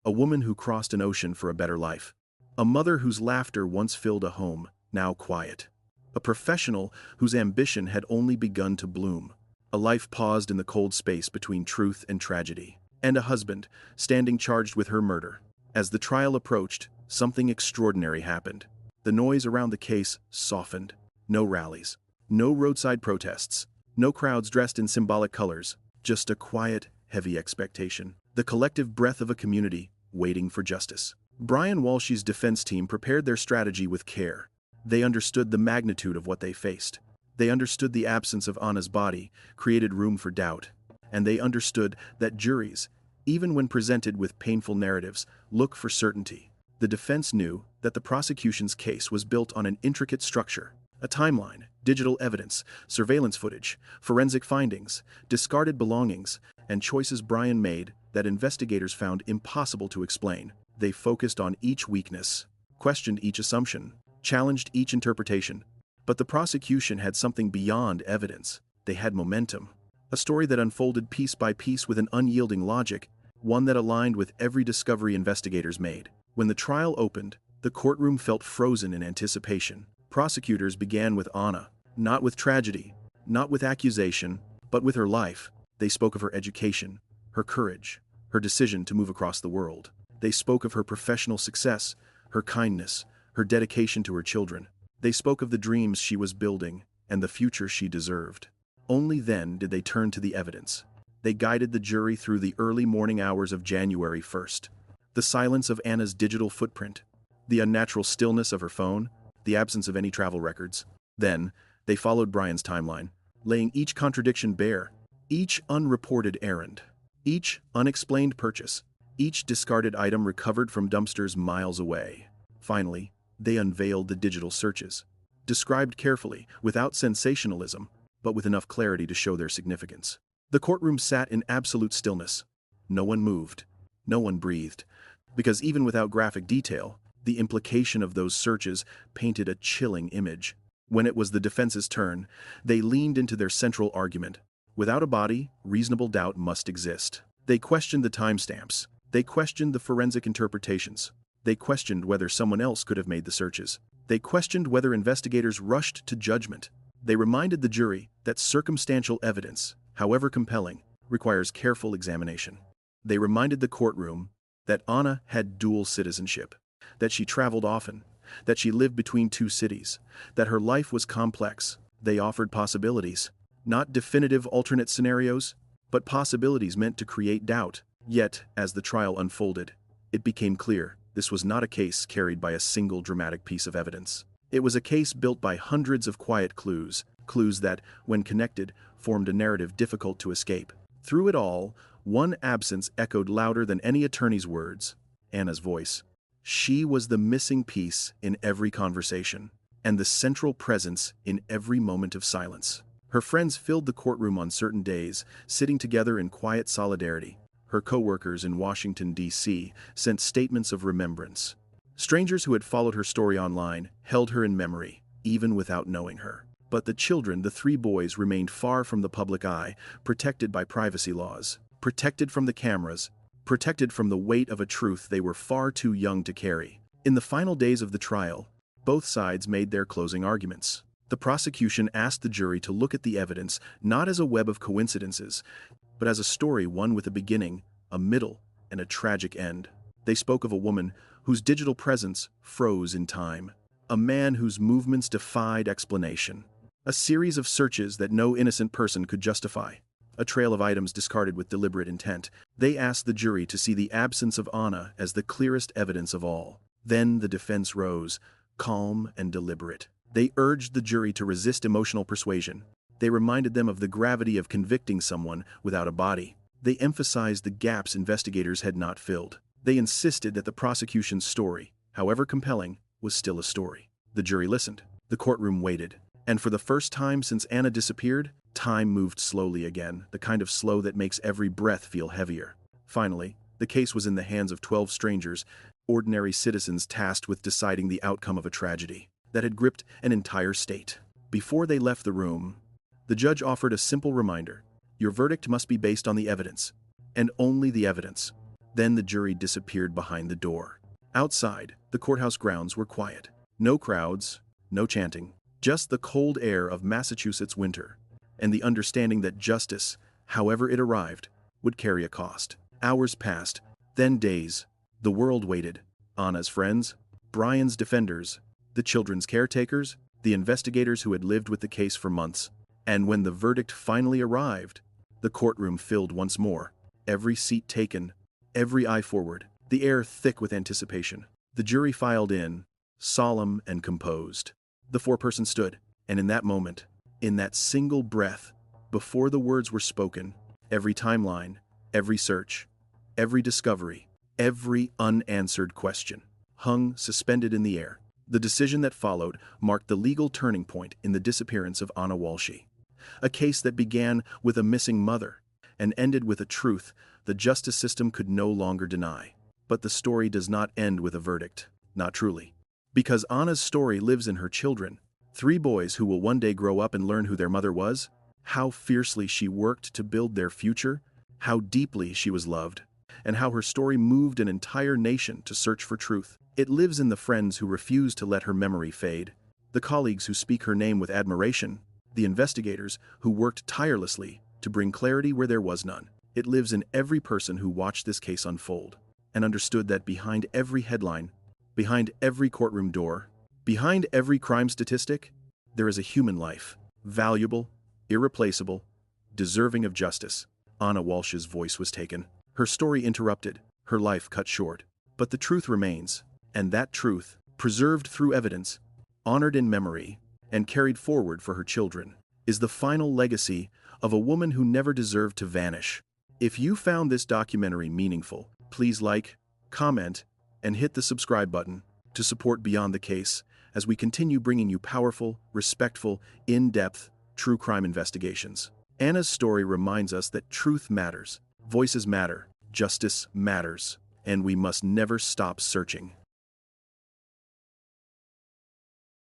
A woman who crossed an ocean for a better life. A mother whose laughter once filled a home, now quiet. A professional whose ambition had only begun to bloom. A life paused in the cold space between truth and tragedy. And a husband, standing charged with her murder. As the trial approached, something extraordinary happened. The noise around the case softened. no rallies, no roadside protests, no crowds dressed in symbolic colors, just a quiet, heavy expectation. The collective breath of a community waiting for justice. Ana Walshe's defense team prepared their strategy with care. They understood the magnitude of what they faced. They understood the absence of Ana's body created room for doubt. And they understood that juries, even when presented with painful narratives, look for certainty. The defense knew that the prosecution's case was built on an intricate structure: a timeline, digital evidence, surveillance footage, forensic findings, discarded belongings, and choices Brian made that investigators found impossible to explain. They focused on each weakness, questioned each assumption, challenged each interpretation. But the prosecution had something beyond evidence. They had momentum. A story that unfolded piece by piece with an unyielding logic, one that aligned with every discovery investigators made. When the trial opened, the courtroom felt frozen in anticipation. Prosecutors began with Ana, not with tragedy, not with accusation, but with her life. They spoke of her education, her courage, her decision to move across the world. They spoke of her professional success, her kindness, her dedication to her children. They spoke of the dreams she was building and the future she deserved. Only then did they turn to the evidence. They guided the jury through the early morning hours of January 1st. The silence of Ana's digital footprint, the unnatural stillness of her phone, the absence of any travel records. Then, they followed Brian's timeline, laying each contradiction bare, each unreported errand, each unexplained purchase, each discarded item recovered from dumpsters miles away. Finally, they unveiled the digital searches, described carefully, without sensationalism, but with enough clarity to show their significance. The courtroom sat in absolute stillness. No one moved, no one breathed, because even without graphic detail, the implication of those searches painted a chilling image. When it was the defense's turn, they leaned into their central argument. Without a body, reasonable doubt must exist. They questioned the timestamps. They questioned the forensic interpretations. They questioned whether someone else could have made the searches. They questioned whether investigators rushed to judgment. They reminded the jury that circumstantial evidence, however compelling, requires careful examination. They reminded the courtroom that Ana had dual citizenship, that she traveled often, that she lived between two cities, that her life was complex. They offered possibilities, not definitive alternate scenarios, but possibilities meant to create doubt. Yet, as the trial unfolded, it became clear this was not a case carried by a single dramatic piece of evidence. It was a case built by hundreds of quiet clues, clues that, when connected, formed a narrative difficult to escape. Through it all, one absence echoed louder than any attorney's words: Ana's voice. She was the missing piece in every conversation, and the central presence in every moment of silence. Her friends filled the courtroom on certain days, sitting together in quiet solidarity. Her co-workers in Washington, D.C., sent statements of remembrance. Strangers who had followed her story online held her in memory, even without knowing her. But the children, the three boys, remained far from the public eye, protected by privacy laws, protected from the cameras, protected from the weight of a truth they were far too young to carry. In the final days of the trial, both sides made their closing arguments. The prosecution asked the jury to look at the evidence not as a web of coincidences, but as a story, one with a beginning, a middle, and a tragic end. They spoke of a woman whose digital presence froze in time, a man whose movements defied explanation, a series of searches that no innocent person could justify, a trail of items discarded with deliberate intent. They asked the jury to see the absence of Ana as the clearest evidence of all. Then the defense rose, calm and deliberate. They urged the jury to resist emotional persuasion. They reminded them of the gravity of convicting someone without a body. They emphasized the gaps investigators had not filled. They insisted that the prosecution's story, however compelling, was still a story. The jury listened. The courtroom waited. And for the first time since Ana disappeared, time moved slowly again, the kind of slow that makes every breath feel heavier. Finally, the case was in the hands of 12 strangers, ordinary citizens tasked with deciding the outcome of a tragedy that had gripped an entire state. Before they left the room, the judge offered a simple reminder: your verdict must be based on the evidence, and only the evidence. Then the jury disappeared behind the door. Outside, the courthouse grounds were quiet. No crowds, no chanting, just the cold air of Massachusetts winter, and the understanding that justice, however it arrived, would carry a cost. Hours passed, then days. The world waited. Ana's friends, Brian's defenders, the children's caretakers, the investigators who had lived with the case for months. And when the verdict finally arrived, the courtroom filled once more. Every seat taken, every eye forward, the air thick with anticipation. The jury filed in, solemn and composed. The foreperson stood, and in that moment, in that single breath, before the words were spoken, every timeline, every search, every discovery, every unanswered question, hung suspended in the air. The decision that followed marked the legal turning point in the disappearance of Ana Walshe. A case that began with a missing mother and ended with a truth the justice system could no longer deny. But the story does not end with a verdict, not truly. Because Ana's story lives in her children, 3 boys who will one day grow up and learn who their mother was, how fiercely she worked to build their future, how deeply she was loved, and how her story moved an entire nation to search for truth. It lives in the friends who refuse to let her memory fade, the colleagues who speak her name with admiration, the investigators who worked tirelessly to bring clarity where there was none. It lives in every person who watched this case unfold and understood that behind every headline, behind every courtroom door, behind every crime statistic, there is a human life, valuable, irreplaceable, deserving of justice. Ana Walshe's voice was taken, her story interrupted, her life cut short. But the truth remains, and that truth, preserved through evidence, honored in memory, and carried forward for her children, is the final legacy of a woman who never deserved to vanish. If you found this documentary meaningful, please like, comment, and hit the subscribe button to support Beyond the Case as we continue bringing you powerful, respectful, in-depth, true crime investigations. Ana's story reminds us that truth matters, voices matter, justice matters, and we must never stop searching.